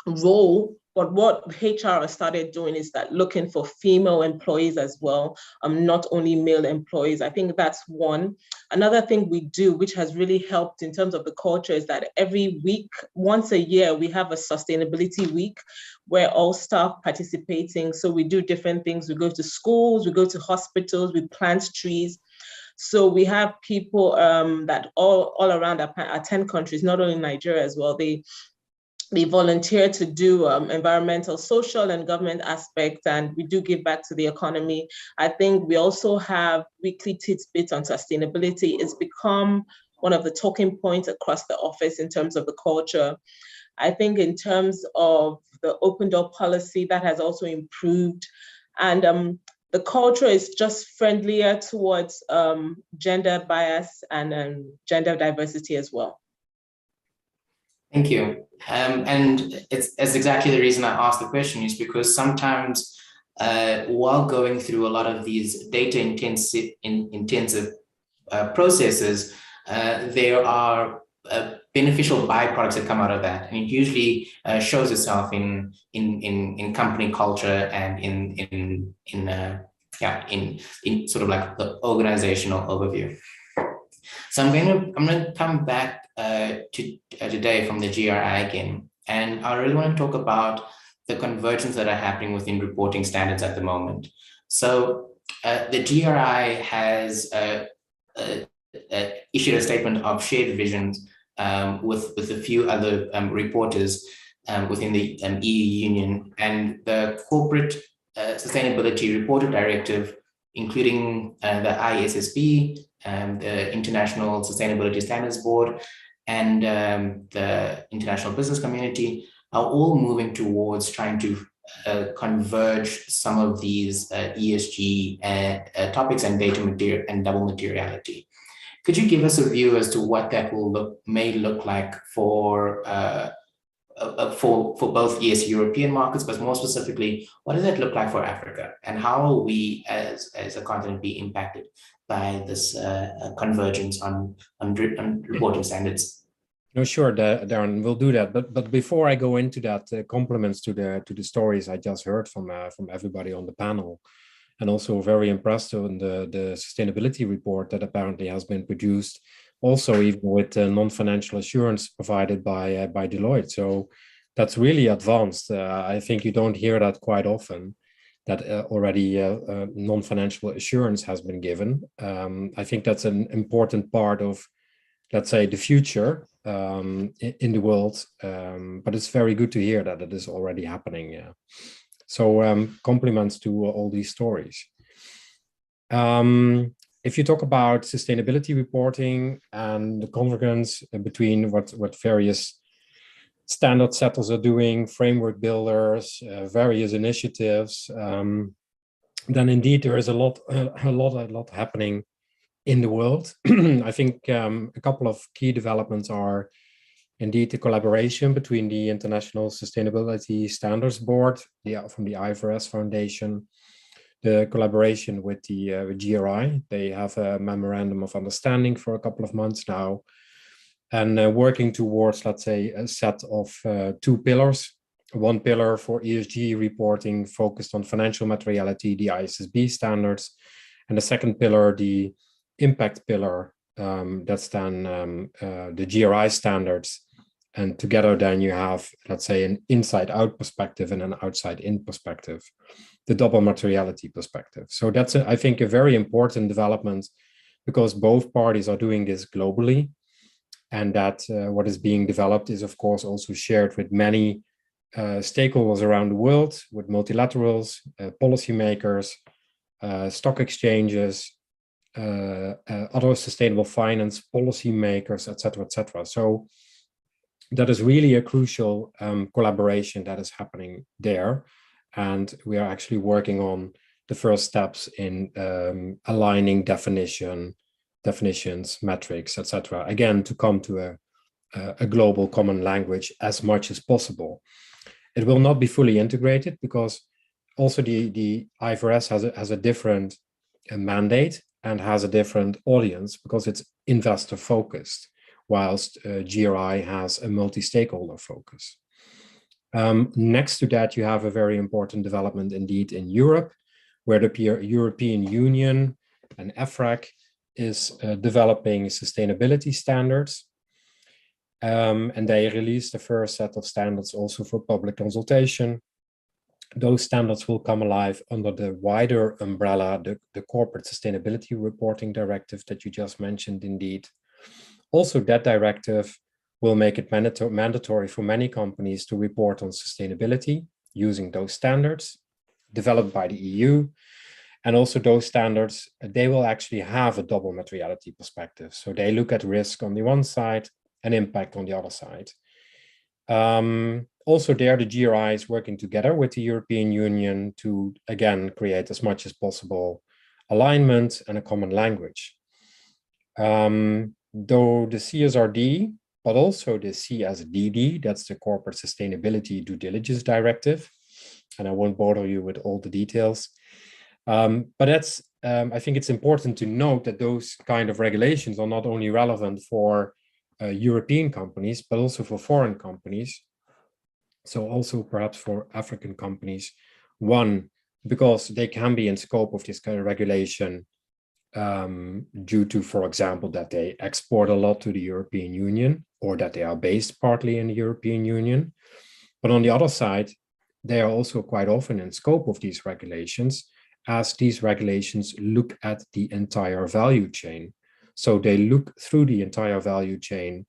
G: role. But what HR started doing is that looking for female employees as well, not only male employees. I think that's one. Another thing we do, which has really helped in terms of the culture, is that every week, once a year, we have a sustainability week where all staff participating. So we do different things. We go to schools, we go to hospitals, we plant trees. So we have people that all around our 10 countries, not only Nigeria as well, they volunteer to do environmental, social, and government aspects, and we do give back to the economy. I think we also have weekly tidbits on sustainability. It's become one of the talking points across the office in terms of the culture. I think in terms of the open door policy, that has also improved. And the culture is just friendlier towards gender bias and gender diversity as well.
D: Thank you. And it's exactly the reason I asked the question, is because sometimes while going through a lot of these data intensive processes, there are beneficial byproducts that come out of that, and it usually shows itself in company culture and in sort of like the organizational overview. So I'm going to come back today from the GRI again, and I really want to talk about the convergence that are happening within reporting standards at the moment. So the GRI has issued a statement of shared visions with a few other reporters within the EU Union, and the Corporate Sustainability Reporting Directive, including the ISSB, the International Sustainability Standards Board, and the international business community, are all moving towards trying to converge some of these ESG topics and data and double materiality. Could you give us a view as to what that may look like for both European markets, but more specifically, what does that look like for Africa, and how will we as a continent be impacted by this convergence on reporting standards?
C: No, sure, Darren, we'll do that. But before I go into that, compliments to the stories I just heard from everybody on the panel, and also very impressed on the sustainability report that apparently has been produced, also even with non-financial assurance provided by Deloitte. So that's really advanced. I think you don't hear that quite often, that already non-financial assurance has been given. I think that's an important part of, let's say, the future in the world, but it's very good to hear that it is already happening. Yeah. So compliments to all these stories. If you talk about sustainability reporting and the convergence between what various standard setters are doing, framework builders, various initiatives, then indeed there is a lot happening in the world. I think a couple of key developments are indeed the collaboration between the International Sustainability Standards Board, from the IFRS Foundation, the collaboration with the GRI. They have a memorandum of understanding for a couple of months now, and working towards, let's say, a set of 2 pillars. One pillar for ESG reporting focused on financial materiality, the ISSB standards, and the second pillar, the impact pillar, that's then the GRI standards. And together then you have, let's say, an inside-out perspective and an outside-in perspective, the double materiality perspective. So that's, I think, a very important development, because both parties are doing this globally, and that what is being developed is, of course, also shared with many stakeholders around the world, with multilaterals, policymakers, stock exchanges, other sustainable finance policymakers, etc., etc. So that is really a crucial collaboration that is happening there, and we are actually working on the first steps in aligning definitions, metrics, etc. Again, to come to a global common language as much as possible. It will not be fully integrated because also the IFRS has a different mandate and has a different audience because it's investor focused, whilst GRI has a multi-stakeholder focus. Next to that, you have a very important development indeed in Europe, where the European Union and EFRAG is developing sustainability standards. And they released the first set of standards also for public consultation. Those standards will come alive under the wider umbrella, the Corporate Sustainability Reporting Directive that you just mentioned indeed. Also, that directive will make it mandatory for many companies to report on sustainability using those standards developed by the EU. And also those standards, they will actually have a double materiality perspective. So they look at risk on the one side and impact on the other side. Also there, the GRI is working together with the European Union to, again, create as much as possible alignment and a common language. Though the CSRD, but also the CSDD, that's the Corporate Sustainability Due Diligence Directive, and I won't bother you with all the details. But that's, I think it's important to note that those kind of regulations are not only relevant for European companies, but also for foreign companies. So also perhaps for African companies. One, because they can be in scope of this kind of regulation due to, for example, that they export a lot to the European Union or that they are based partly in the European Union. But on the other side, they are also quite often in scope of these regulations, as these regulations look at the entire value chain. So they look through the entire value chain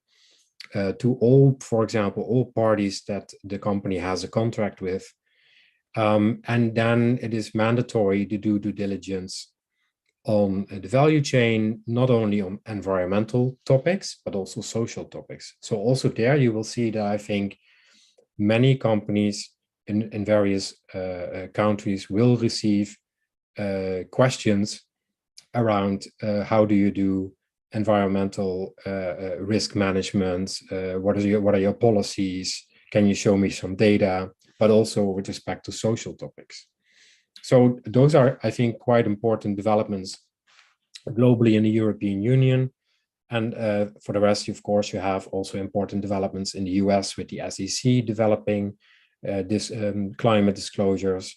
C: to all, for example, all parties that the company has a contract with. And then it is mandatory to do due diligence on the value chain, not only on environmental topics, but also social topics. So also there you will see that I think many companies in various countries will receive questions around how do you do environmental risk management, what are your policies, can you show me some data, but also with respect to social topics. So those are, I think, quite important developments globally in the European Union. And for the rest, of course, you have also important developments in the US with the SEC developing this climate disclosures.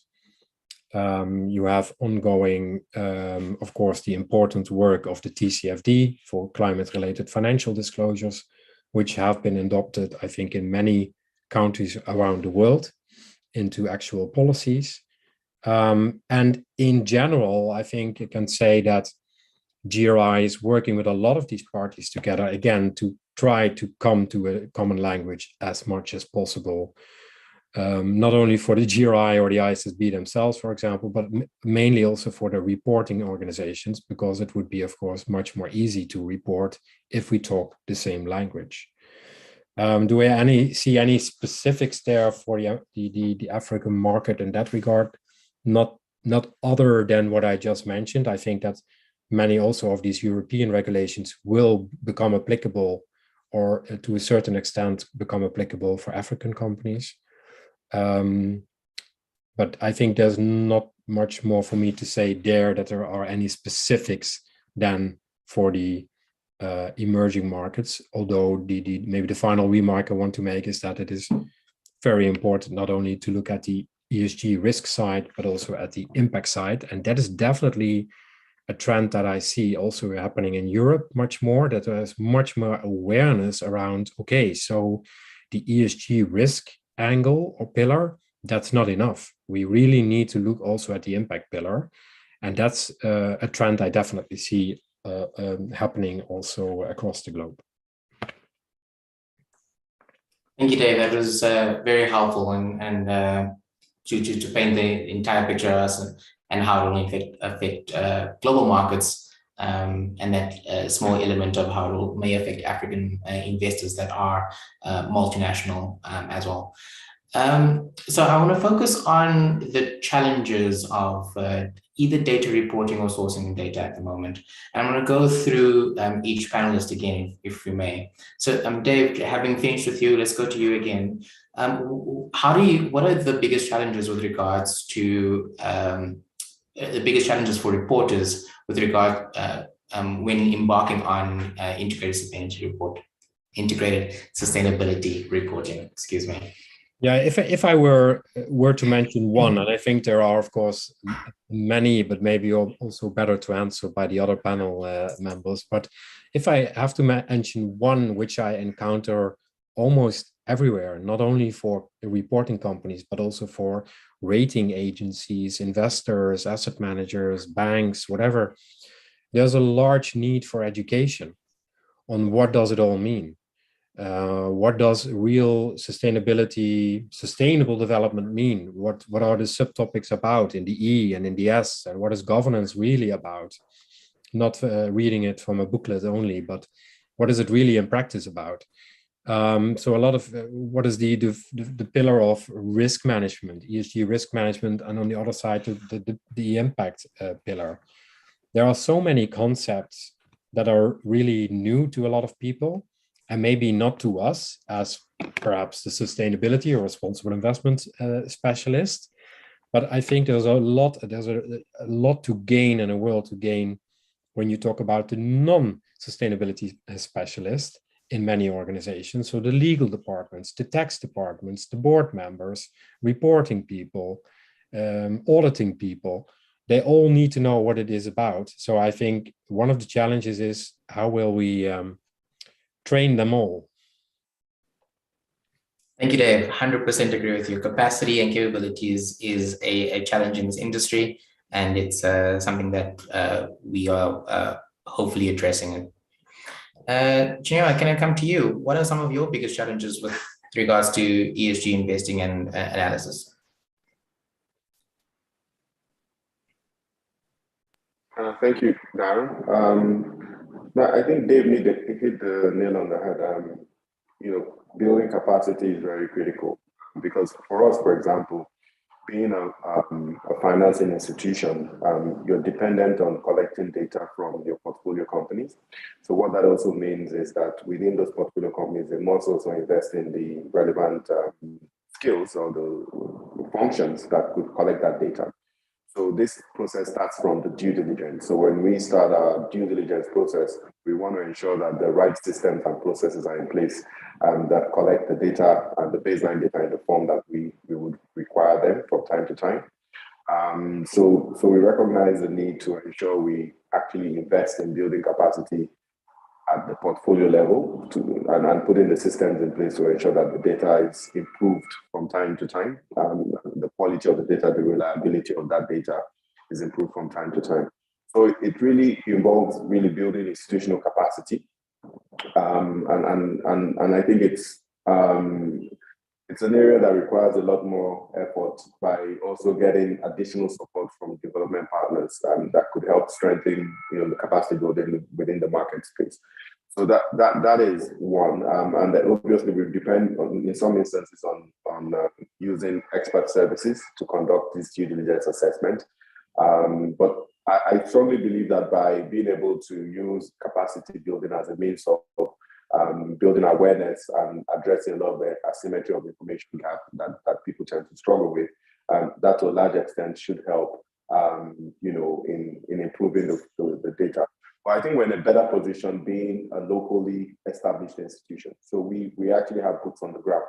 C: You have ongoing, of course, the important work of the TCFD for climate-related financial disclosures, which have been adopted, I think, in many countries around the world into actual policies. And in general, I think you can say that GRI is working with a lot of these parties together, again, to try to come to a common language as much as possible. Not only for the GRI or the ISSB themselves, for example, but mainly also for the reporting organizations, because it would be, of course, much more easy to report if we talk the same language. Do we see any specifics there for the African market in that regard? Not other than what I just mentioned. I think that many also of these European regulations will become applicable, or to a certain extent become applicable for African companies. But I think there's not much more for me to say there that there are any specifics than for the emerging markets. Although maybe the final remark I want to make is that it is very important not only to look at the ESG risk side, but also at the impact side. And that is definitely a trend that I see also happening in Europe much more, that there is much more awareness around, okay, so the ESG risk angle or pillar, that's not enough. We really need to look also at the impact pillar. And that's a trend I definitely see happening also across the globe.
D: Thank you, Dave. That was very helpful and to paint the entire picture of us and how it will affect global markets, and that small element of how it may affect African investors that are multinational as well. So I want to focus on the challenges of either data reporting or sourcing data at the moment. And I'm going to go through each panelist again, if we may. So Dave, having finished with you, let's go to you again. What are the biggest challenges with regards to the biggest challenges for reporters with regard when embarking on integrated sustainability reporting, excuse me?
C: Yeah, if I were to mention one, and I think there are, of course, many, but maybe also better to answer by the other panel members. But if I have to mention one which I encounter almost everywhere, not only for reporting companies, but also for rating agencies, investors, asset managers, banks, whatever, there's a large need for education on what does it all mean. What does real sustainable development mean? What are the subtopics about in the E and in the S, and what is governance really about? Not reading it from a booklet only, but what is it really in practice about? So a lot of what is the pillar of risk management, ESG risk management, and on the other side, the impact pillar. There are so many concepts that are really new to a lot of people, and maybe not to us as perhaps the sustainability or responsible investment specialist. But I think there's a lot to gain and a world to gain when you talk about the non-sustainability specialist in many organizations. So the legal departments, the tax departments, the board members, reporting people, auditing people, they all need to know what it is about. So I think one of the challenges is how will we train them all?
D: Thank you, Dave. 100% agree with you. Capacity and capabilities is a challenge in this industry, and it's something that we are hopefully addressing. Chinua, can I come to you? What are some of your biggest challenges with regards to ESG investing and analysis?
E: Thank you, Darren. Now, I think Dave hit the nail on the head. Building capacity is very critical because for us, for example, being a financing institution, you're dependent on collecting data from your portfolio companies. So what that also means is that within those portfolio companies, they must also invest in the relevant skills or the functions that could collect that data. So this process starts from the due diligence. So when we start our due diligence process, we want to ensure that the right systems and processes are in place that collect the data and the baseline data in the form that we would require them from time to time. So we recognize the need to ensure we actually invest in building capacity at the portfolio level and putting the systems in place to ensure that the data is improved from time to time. The quality of the data, the reliability of that data is improved from time to time. So it really involves really building institutional capacity. And I think it's an area that requires a lot more effort by also getting additional support from development partners that could help strengthen the capacity building within the market space. So that is one, and that obviously will depend in some instances on using expert services to conduct this due diligence assessment. But I strongly believe that by being able to use capacity building as a means of building awareness and addressing a lot of the asymmetry of information gap that people tend to struggle with, that to a large extent should help, in improving the data. But I think we're in a better position being a locally established institution. So we actually have boots on the ground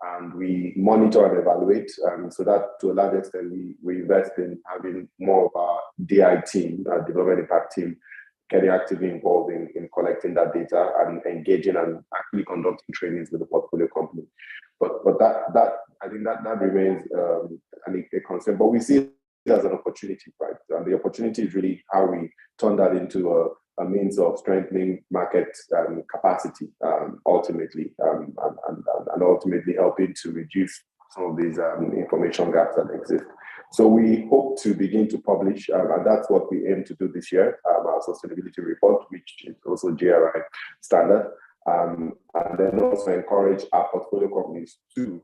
E: and we monitor and evaluate. So that to a large extent, we invest in having more of our DI team, our development impact team, getting actively involved in collecting that data and engaging and actually conducting trainings with the portfolio company. But that I think that remains a concern. But we see it as an opportunity, right? And the opportunity is really how we turn that into a means of strengthening market capacity ultimately, and ultimately helping to reduce some of these information gaps that exist. So we hope to begin to publish, and that's what we aim to do this year, our sustainability report, which is also GRI standard, and then also encourage our portfolio companies to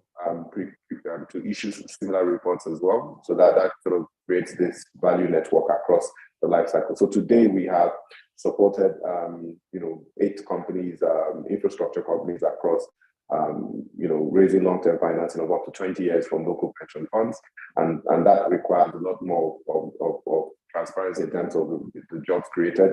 E: to issue similar reports as well. So that sort of creates this value network across the life cycle. So today we have supported 8 companies, infrastructure companies across raising long-term financing of up to 20 years from local pension funds, and that requires a lot more of transparency in terms of the jobs created,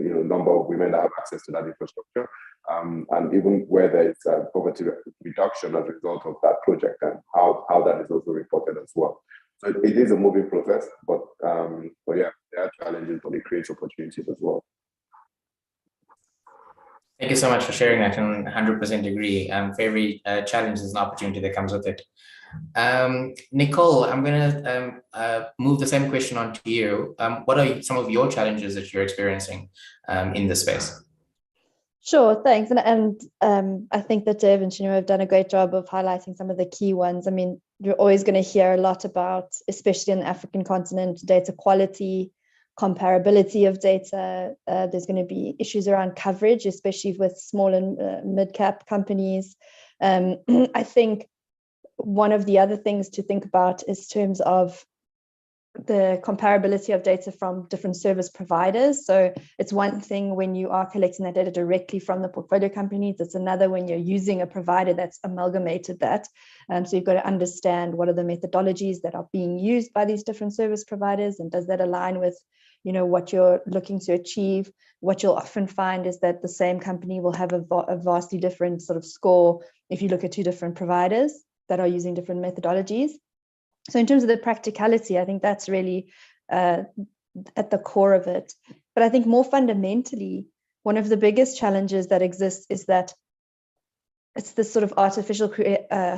E: number of women that have access to that infrastructure, and even where there is poverty reduction as a result of that project, and how that is also reported as well. So it is a moving process, but yeah, there are challenges, but it creates opportunities as well.
D: Thank you so much for sharing that, and 100% agree. For every challenge, there's an opportunity that comes with it. Nicole, I'm going to move the same question on to you. What are some of your challenges that you're experiencing in this space?
F: Sure, thanks. And I think that Dev and Chinua have done a great job of highlighting some of the key ones. I mean, you're always going to hear a lot about, especially in the African continent, data quality, comparability of data. There's going to be issues around coverage, especially with small and mid-cap companies. I think one of the other things to think about is terms of the comparability of data from different service providers. So it's one thing when you are collecting that data directly from the portfolio companies. It's another when you're using a provider that's amalgamated that. So you've got to understand what are the methodologies that are being used by these different service providers, and does that align with what you're looking to achieve. What you'll often find is that the same company will have a vastly different sort of score if you look at 2 different providers that are using different methodologies. So in terms of the practicality, I think that's really at the core of it. But I think more fundamentally, one of the biggest challenges that exists is that it's this sort of artificial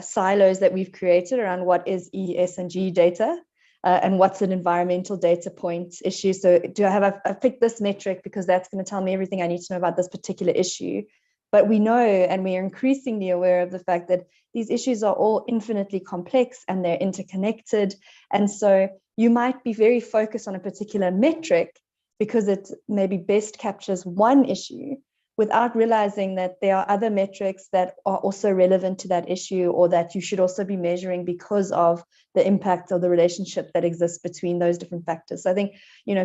F: silos that we've created around what is ESG data and what's an environmental data point issue. So I've picked this metric because that's going to tell me everything I need to know about this particular issue. But we know, and we are increasingly aware of the fact that these issues are all infinitely complex and they're interconnected. And so you might be very focused on a particular metric because it maybe best captures one issue, without realizing that there are other metrics that are also relevant to that issue, or that you should also be measuring because of the impact of the relationship that exists between those different factors. So I think,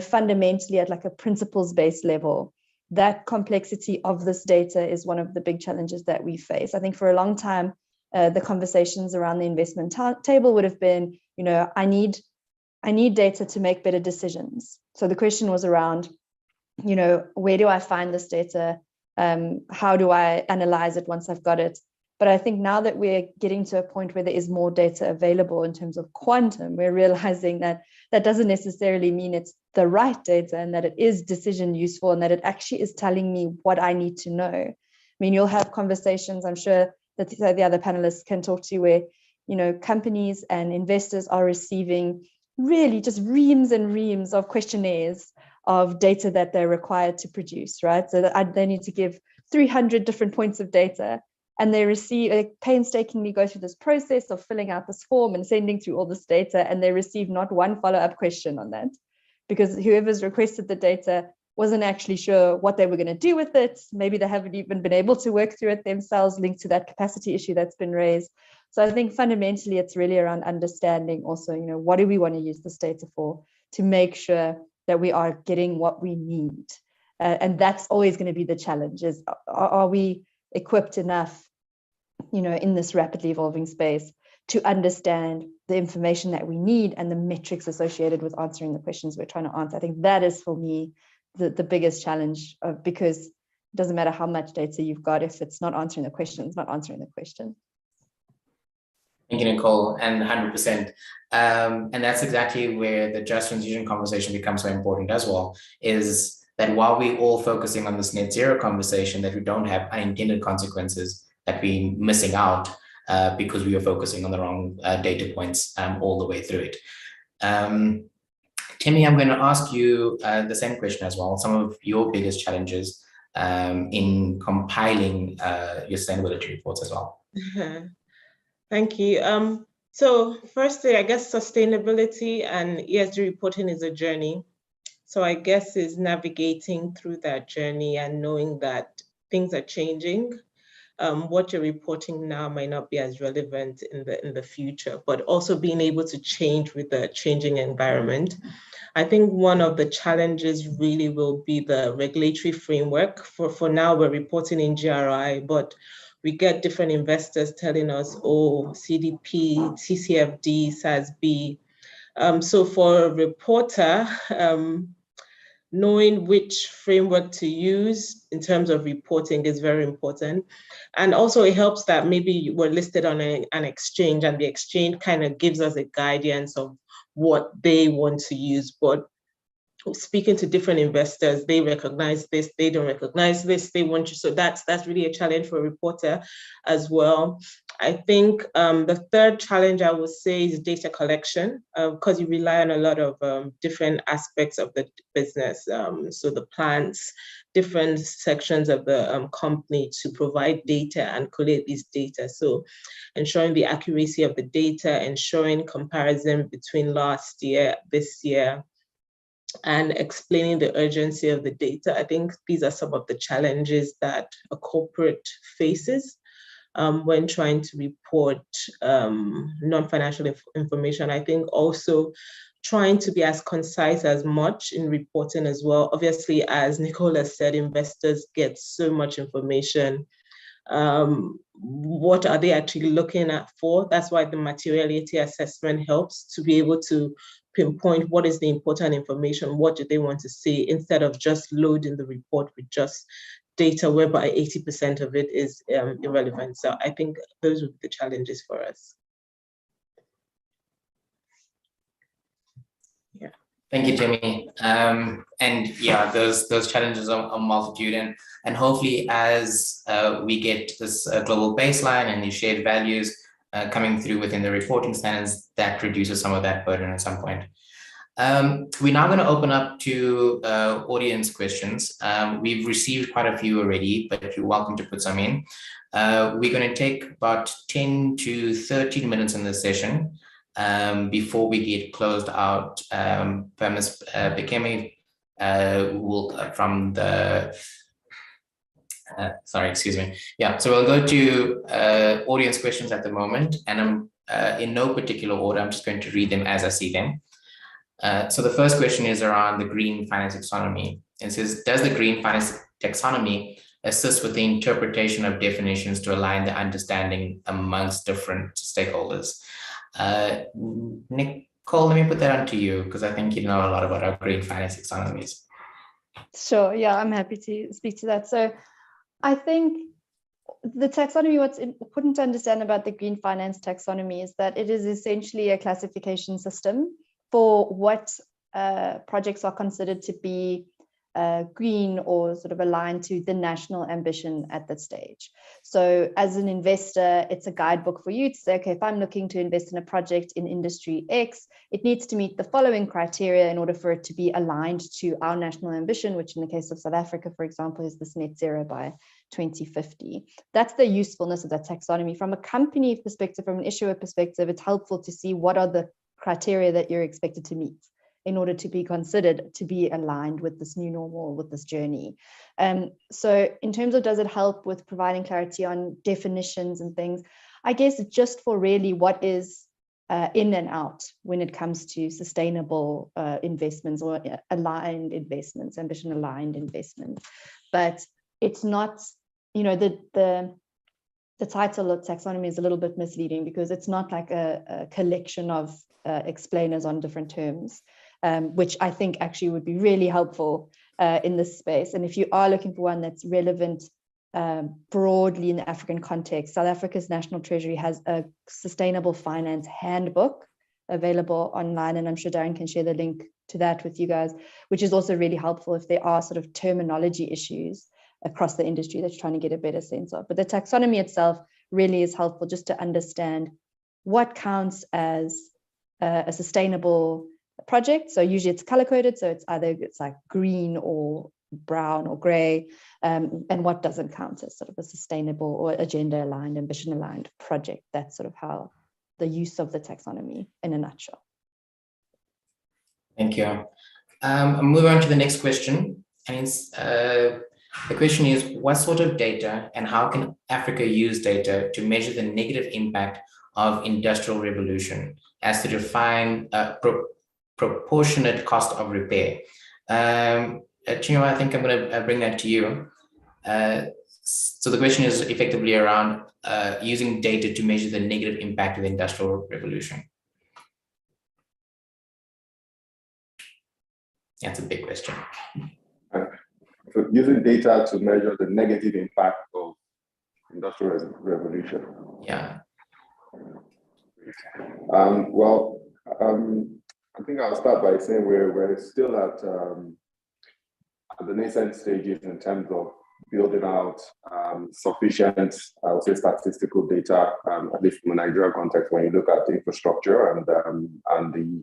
F: fundamentally at like a principles-based level, that complexity of this data is one of the big challenges that we face. I think for a long time, the conversations around the investment table would have been, I need data to make better decisions. So the question was around, where do I find this data? How do I analyze it once I've got it? But I think now that we're getting to a point where there is more data available in terms of quantum, we're realizing that that doesn't necessarily mean it's the right data, and that it is decision useful, and that it actually is telling me what I need to know. I mean, you'll have conversations, I'm sure that the other panelists can talk to, where, companies and investors are receiving really just reams and reams of questionnaires of data that they're required to produce, right? So that they need to give 300 different points of data, and they painstakingly go through this process of filling out this form and sending through all this data, and they receive not one follow-up question on that, because whoever's requested the data wasn't actually sure what they were going to do with it. Maybe they haven't even been able to work through it themselves, linked to that capacity issue that's been raised. So I think fundamentally it's really around understanding also, what do we want to use this data for, to make sure that we are getting what we need. And that's always going to be the challenge, is are we equipped enough, in this rapidly evolving space, to understand the information that we need and the metrics associated with answering the questions we're trying to answer. I think that is, for me, the biggest challenge, because it doesn't matter how much data you've got, if it's not answering the question, it's not answering the question.
D: Thank you, Nicole, and 100%. And that's exactly where the just transition conversation becomes so important as well, is that while we're all focusing on this net zero conversation, that we don't have unintended consequences that we're missing out because we are focusing on the wrong data points all the way through it. Timmy, I'm going to ask you the same question as well. Some of your biggest challenges in compiling your sustainability reports as well.
G: Thank you. So firstly, I guess sustainability and ESG reporting is a journey. So I guess is navigating through that journey and knowing that things are changing. what you're reporting now might not be as relevant in the future, but also being able to change with the changing environment. I think one of the challenges really will be the regulatory framework. For now, we're reporting in GRI, but we get different investors telling us, oh, CDP, TCFD, SASB. So for a reporter, knowing which framework to use in terms of reporting is very important. And also it helps that maybe we're listed on an exchange, and the exchange kind of gives us a guidance of what they want to use. But speaking to different investors, they recognize this, they don't recognize this, they want you. So that's really a challenge for a reporter as well. I think the third challenge I would say is data collection, because you rely on a lot of different aspects of the business. So the plants, different sections of the company to provide data and collate these data. So ensuring the accuracy of the data, ensuring comparison between last year, this year, and explaining the urgency of the data. I think these are some of the challenges that a corporate faces when trying to report non-financial information. I think also trying to be as concise as much in reporting as well. Obviously, as Nicola said, investors get so much information. What are they actually looking at for? That's why the materiality assessment helps to be able to pinpoint what is the important information, what do they want to see, instead of just loading the report with just data whereby 80% of it is irrelevant. So I think those would be the challenges for us. Yeah.
D: Thank you, Timmy. And yeah, those challenges are multitude, and hopefully as we get this global baseline and these shared values coming through within the reporting standards, that reduces some of that burden at some point. We're now going to open up to audience questions. We've received quite a few already, but you're welcome to put some in. We're going to take about 10 to 13 minutes in this session before we get closed out. Ms. Bekemi will from the sorry, excuse me. Yeah, so we'll go to audience questions at the moment, and I'm in no particular order. I'm just going to read them as I see them. So the first question is around the green finance taxonomy. It says, does the green finance taxonomy assist with the interpretation of definitions to align the understanding amongst different stakeholders? Nicole, let me put that on to you, because I think you know a lot about our green finance taxonomies.
F: Sure, yeah, I'm happy to speak to that. So I think the taxonomy, what's important to understand about the green finance taxonomy is that it is essentially a classification system for what projects are considered to be green or sort of aligned to the national ambition at that stage. So as an investor, it's a guidebook for you to say, okay, if I'm looking to invest in a project in industry X, it needs to meet the following criteria in order for it to be aligned to our national ambition, which in the case of South Africa, for example, is this net zero by 2050. That's the usefulness of that taxonomy. From a company perspective, from an issuer perspective, it's helpful to see what are the criteria that you're expected to meet in order to be considered to be aligned with this new normal, with this journey. So in terms of does it help with providing clarity on definitions and things, I guess just for really what is in and out when it comes to sustainable investments or aligned investments, ambition aligned investments. But it's not, you know, the title of taxonomy is a little bit misleading because it's not like a collection of explainers on different terms, which I think actually would be really helpful in this space. And if you are looking for one that's relevant broadly in the African context, South Africa's National Treasury has a sustainable finance handbook available online, and I'm sure Darren can share the link to that with you guys, which is also really helpful if there are sort of terminology issues across the industry that's trying to get a better sense of. But the taxonomy itself really is helpful just to understand what counts as a sustainable project. So usually it's color coded, so it's like green or brown or gray, and what doesn't count as sort of a sustainable or agenda aligned, ambition aligned project. That's sort of how the use of the taxonomy in a nutshell.
D: Thank you. I'll move on to the next question, and it's The question is, what sort of data and how can Africa use data to measure the negative impact of industrial revolution as to define a proportionate cost of repair? Chinua, I think I'm going to bring that to you. So the question is effectively around using data to measure the negative impact of the industrial revolution. That's a big question.
E: So using data to measure the negative impact of industrial revolution.
D: Yeah.
E: I think I'll start by saying we're still at the nascent stages in terms of building out sufficient, I would say, statistical data, at least from a Nigeria context, when you look at the infrastructure and the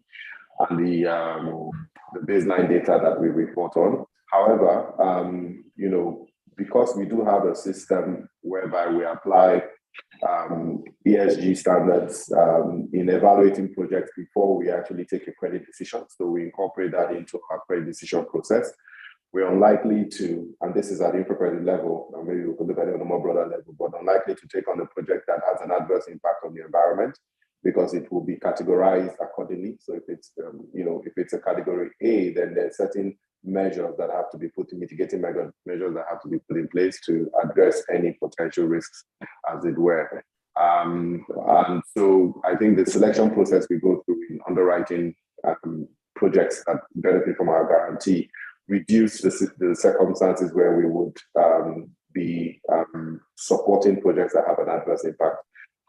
E: baseline data that we report on. However, because we do have a system whereby we apply ESG standards in evaluating projects before we actually take a credit decision. So we incorporate that into our credit decision process. We're unlikely to, and this is at the infra-credit level, and maybe we could look at it on a more broader level, but unlikely to take on a project that has an adverse impact on the environment, because it will be categorized accordingly. So if it's, if it's a category A, then there's certain measures that have to be put in, mitigating measures that have to be put in place to address any potential risks, as it were. And so I think the selection process we go through in underwriting projects that benefit from our guarantee reduce the circumstances where we would be supporting projects that have an adverse impact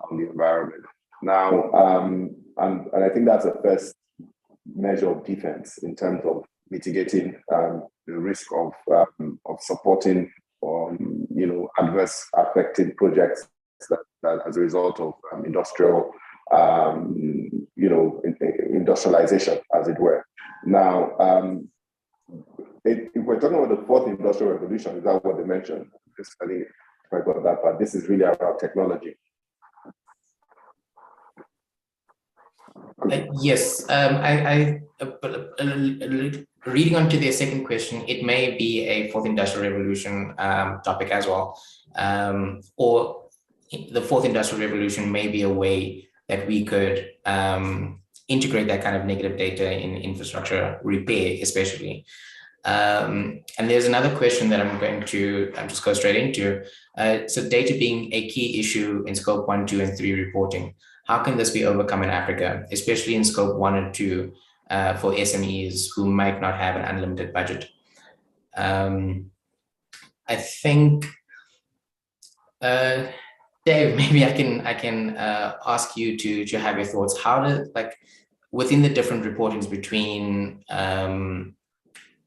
E: on the environment. Now, and I think that's the first measure of defense in terms of mitigating the risk of supporting adverse affected projects that as a result of industrial industrialization, as it were. Now, if we're talking about the fourth industrial revolution, is that what they mentioned? I think if I got that part, this is really about technology.
D: Yes, reading on to their second question, it may be a fourth industrial revolution topic as well, or the fourth industrial revolution may be a way that we could integrate that kind of negative data in infrastructure repair, especially. And there's another question that I'm just go straight into. So data being a key issue in scope 1, 2, and 3 reporting. How can this be overcome in Africa, especially in scope 1 and 2 for SMEs who might not have an unlimited budget? I think, Dave, maybe I can ask you to have your thoughts. How within the different reportings between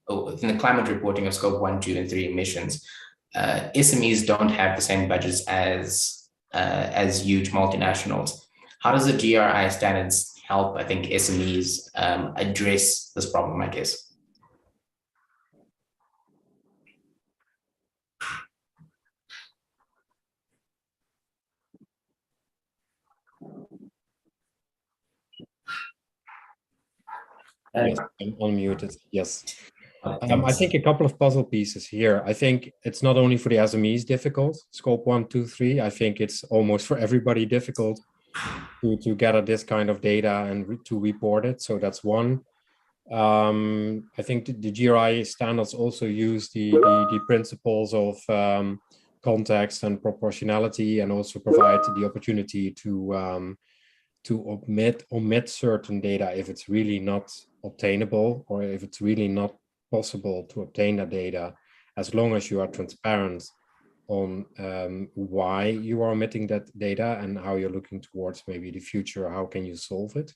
D: within the climate reporting of scope 1, 2, and 3 emissions, SMEs don't have the same budgets as huge multinationals. How does the GRI standards help, I think, SMEs address this problem, I guess?
C: Yes, I'm unmuted. Yes. I think a couple of puzzle pieces here. I think it's not only for the SMEs difficult, scope 1, 2, 3. I think it's almost for everybody difficult to gather this kind of data and to report it. So that's one. I think the GRI standards also use the principles of context and proportionality, and also provide the opportunity to omit certain data if it's really not obtainable, or if it's really not possible to obtain that data, as long as you are transparent on why you are omitting that data and how you're looking towards maybe the future, how can you solve it.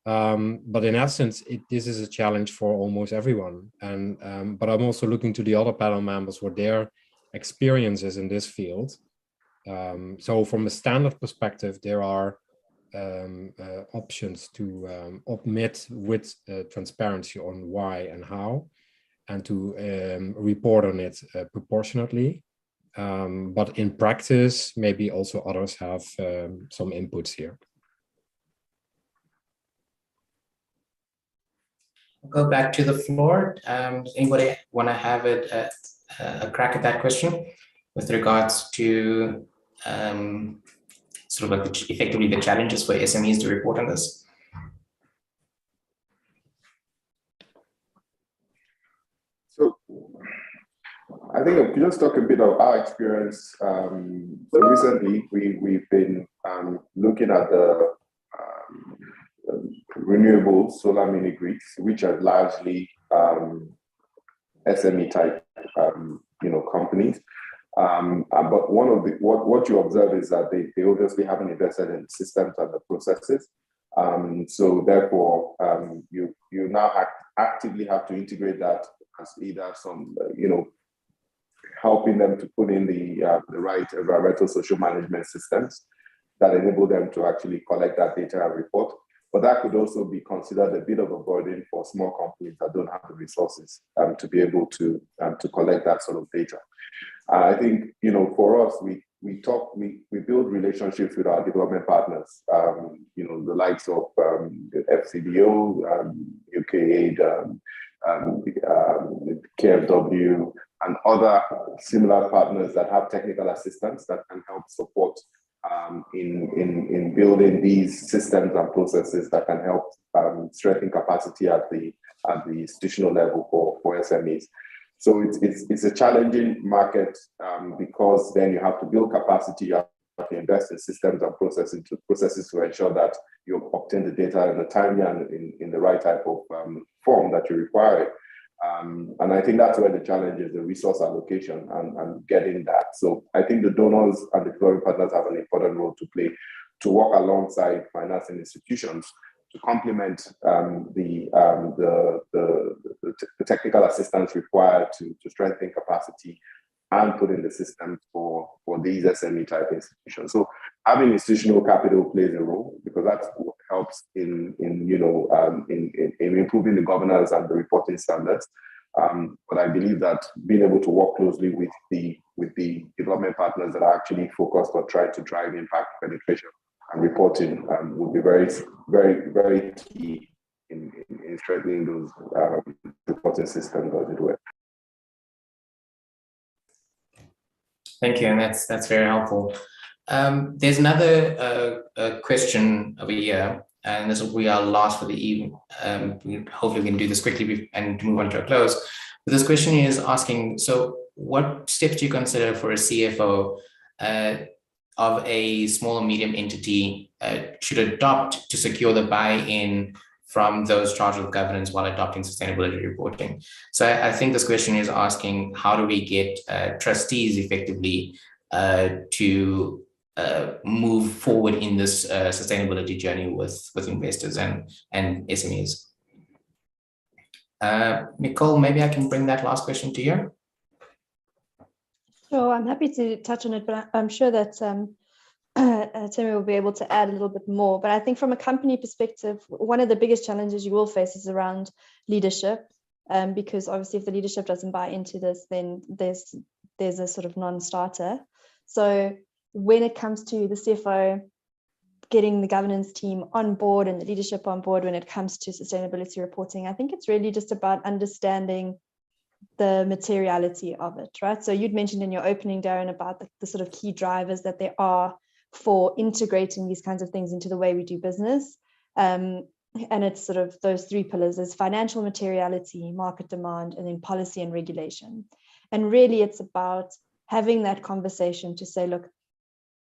C: But in essence, this is a challenge for almost everyone. And but I'm also looking to the other panel members for their experiences in this field. So from a standard perspective, there are options to omit with transparency on why and how, and to report on it proportionately. But in practice, maybe also others have some inputs here.
D: I'll go back to the floor. Does anybody want to have it a crack at that question with regards to sort of like effectively the challenges for SMEs to report on this?
E: So I think I'll just talk a bit of our experience. So recently, we've been looking at the renewable solar mini grids, which are largely SME type, companies. But one of what you observe is that they obviously haven't invested in systems and the processes. So therefore, you now actively have to integrate that as either some, helping them to put in the right environmental social management systems that enable them to actually collect that data and report. But that could also be considered a bit of a burden for small companies that don't have the resources to be able to collect that sort of data. I think, for us, we build relationships with our development partners, the likes of FCDO, UKAID, KFW, and other similar partners that have technical assistance that can help support in building these systems and processes that can help strengthen capacity at the institutional level for SMEs. So it's a challenging market because then you have to build capacity, you have to invest in systems and processes to ensure that you obtain the data in a timely and in the right type of form that you require. And I think that's where the challenge is, the resource allocation and getting that. So I think the donors and the development partners have an important role to play to work alongside financing institutions to complement the technical assistance required to strengthen capacity and put in the systems for these SME type institutions. So having institutional capital plays a role because that helps in improving the governance and the reporting standards. But I believe that being able to work closely with the development partners that are actually focused on trying to drive impact penetration and reporting will be very, very, very key in strengthening those reporting systems, as it were.
D: Thank you, and that's very helpful. There's another question over here, and this will be our last for the evening. Hopefully we can do this quickly and move on to a close. But this question is asking, so what steps do you consider for a CFO of a small or medium entity should adopt to secure the buy-in from those charged with governance while adopting sustainability reporting? So I think this question is asking, how do we get trustees effectively to move forward in this sustainability journey with investors and SMEs? Nicole, maybe I can bring that last question to you.
F: Sure, I'm happy to touch on it, but I'm sure that Timmy will be able to add a little bit more. But I think from a company perspective, one of the biggest challenges you will face is around leadership, because obviously if the leadership doesn't buy into this, then there's a sort of non-starter. So when it comes to the CFO getting the governance team on board and the leadership on board when it comes to sustainability reporting, I think it's really just about understanding the materiality of it, right? So you'd mentioned in your opening, Darren, about the sort of key drivers that there are for integrating these kinds of things into the way we do business. And it's sort of those three pillars: there's financial materiality, market demand, and then policy and regulation. And really it's about having that conversation to say, look,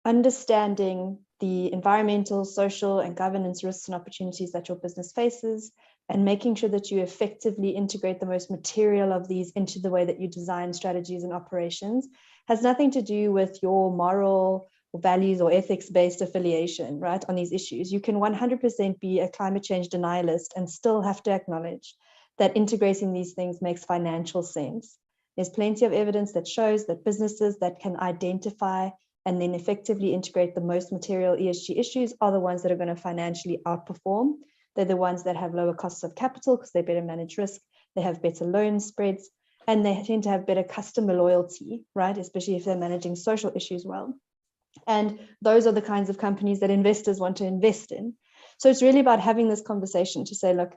F: understanding the environmental, social, and governance risks and opportunities that your business faces, and making sure that you effectively integrate the most material of these into the way that you design strategies and operations has nothing to do with your moral or values or ethics-based affiliation, right, on these issues. You can 100% be a climate change denialist and still have to acknowledge that integrating these things makes financial sense. There's plenty of evidence that shows that businesses that can identify and then effectively integrate the most material ESG issues are the ones that are going to financially outperform. They're the ones that have lower costs of capital because they better manage risk, they have better loan spreads, and they tend to have better customer loyalty, right? Especially if they're managing social issues well. And those are the kinds of companies that investors want to invest in. So it's really about having this conversation to say, look,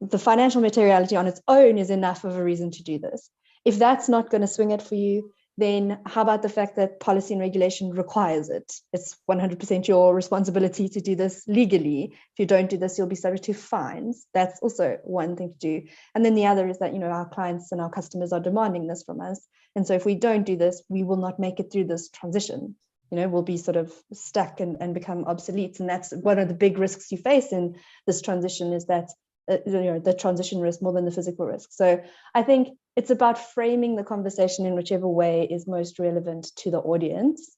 F: the financial materiality on its own is enough of a reason to do this. If that's not going to swing it for you, then how about the fact that policy and regulation requires it? It's 100% your responsibility to do this legally. If you don't do this, you'll be subject to fines. That's also one thing to do. And then the other is that, our clients and our customers are demanding this from us. And so if we don't do this, we will not make it through this transition. We'll be sort of stuck and become obsolete. And that's one of the big risks you face in this transition, is that the transition risk more than the physical risk. So I think it's about framing the conversation in whichever way is most relevant to the audience.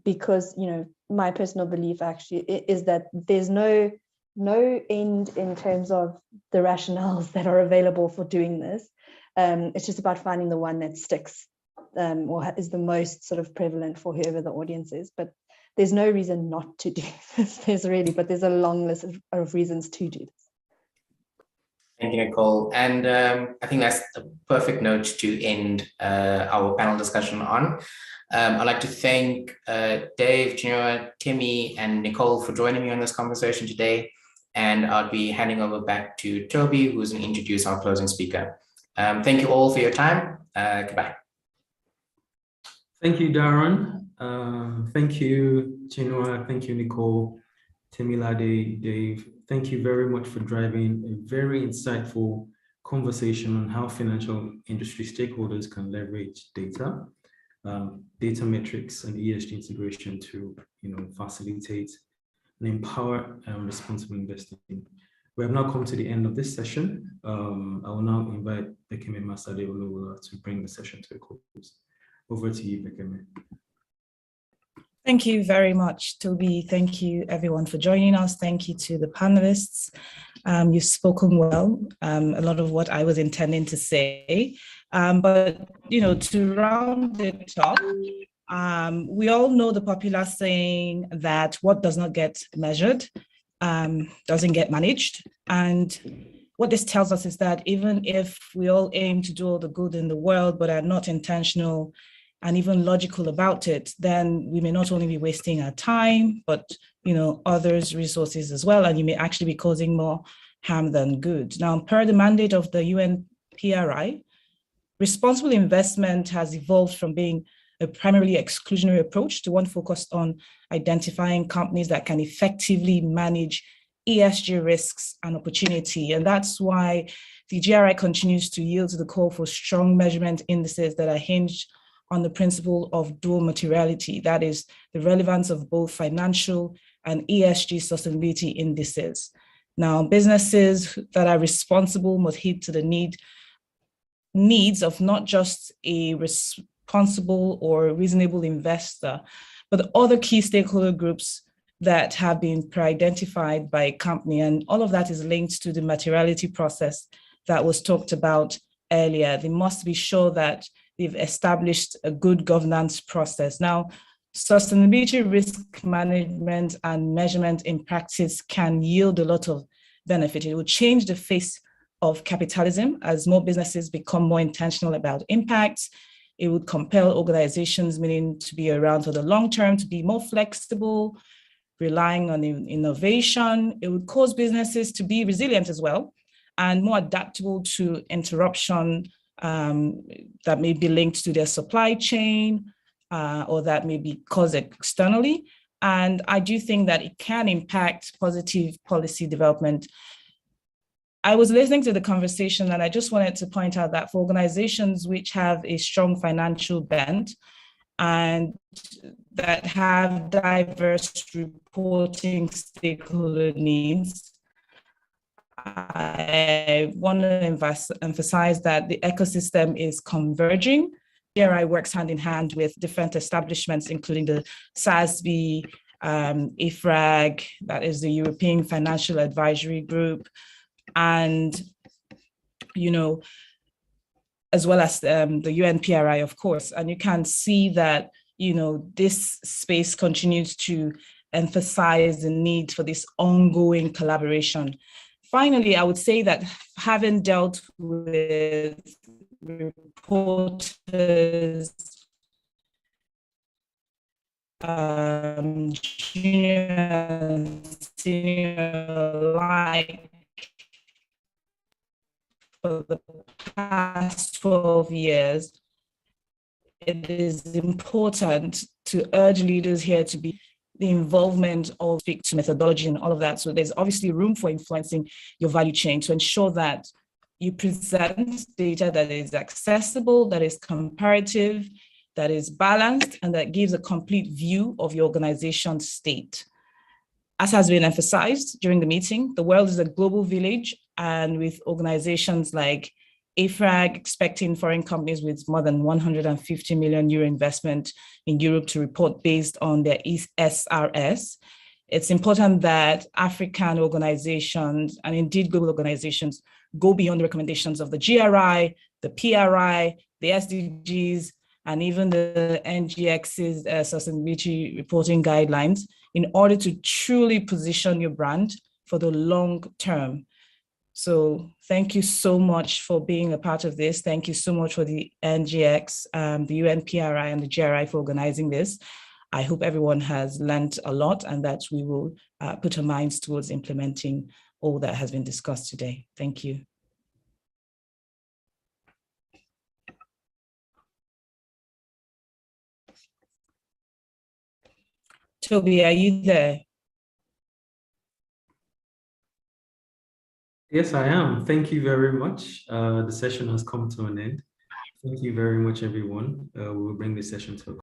F: Because, my personal belief actually is that there's no end in terms of the rationales that are available for doing this. It's just about finding the one that sticks, or is the most sort of prevalent for whoever the audience is. But there's no reason not to do this. There's a long list of reasons to do this.
D: Thank you, Nicole. And I think that's the perfect note to end our panel discussion on. I'd like to thank Dave, Chinua, Timmy, and Nicole for joining me on this conversation today. And I'll be handing over back to Toby, who's going to introduce our closing speaker. Thank you all for your time. Goodbye.
A: Thank you, Darren. Thank you, Chinua. Thank you, Nicole, Temilade, Dave. Thank you very much for driving a very insightful conversation on how financial industry stakeholders can leverage data, data metrics, and ESG integration to, facilitate and empower responsible investing. We have now come to the end of this session. I will now invite Bekeme Masade Olowola to bring the session to a close. Over to you, Bekeme.
H: Thank you very much, Toby. Thank you, everyone, for joining us. Thank you to the panelists. You've spoken well, a lot of what I was intending to say. But, to round it up, we all know the popular saying that what does not get measured doesn't get managed. And what this tells us is that even if we all aim to do all the good in the world, but are not intentional and even logical about it, then we may not only be wasting our time, but others' resources as well, and you may actually be causing more harm than good. Now, per the mandate of the UNPRI, responsible investment has evolved from being a primarily exclusionary approach to one focused on identifying companies that can effectively manage ESG risks and opportunity. And that's why the GRI continues to yield to the call for strong measurement indices that are hinged on the principle of dual materiality, that is, the relevance of both financial and ESG sustainability indices. Now, businesses that are responsible must heed to the needs of not just a responsible or reasonable investor, but other key stakeholder groups that have been pre-identified by a company. And all of that is linked to the materiality process that was talked about earlier. They must be sure that they've established a good governance process. Now, sustainability risk management and measurement in practice can yield a lot of benefit. It will change the face of capitalism as more businesses become more intentional about impact. It would compel organizations, meaning to be around for the long term, to be more flexible, relying on innovation. It would cause businesses to be resilient as well and more adaptable to interruption that may be linked to their supply chain or that may be caused externally. And I do think that it can impact positive policy development. I was listening to the conversation and I just wanted to point out that for organizations which have a strong financial bent and that have diverse reporting stakeholder needs, I want to emphasize that the ecosystem is converging. GRI works hand in hand with different establishments, including the SASB, IFRAG, that is the European Financial Advisory Group, and, as well as the UNPRI, of course. And you can see that, this space continues to emphasize the need for this ongoing collaboration. Finally, I would say that having dealt with reporters, junior, senior alike, for the past 12 years, it is important to urge leaders here to be the involvement of speak to methodology and all of that. So there's obviously room for influencing your value chain to ensure that you present data that is accessible, that is comparative, that is balanced, and that gives a complete view of your organization's state. As has been emphasized during the meeting, the world is a global village, and with organizations like AFRAG expecting foreign companies with more than 150 million euro investment in Europe to report based on their SRS, it's important that African organizations and indeed global organizations go beyond the recommendations of the GRI, the PRI, the SDGs, and even the NGX's sustainability reporting guidelines in order to truly position your brand for the long term. So thank you so much for being a part of this. Thank you so much for the NGX, the UNPRI and the GRI for organizing this. I hope everyone has learned a lot and that we will put our minds towards implementing all that has been discussed today. Thank you. Toby, are you there?
A: Yes, I am. Thank you very much. The session has come to an end. Thank you very much, everyone. We will bring this session to a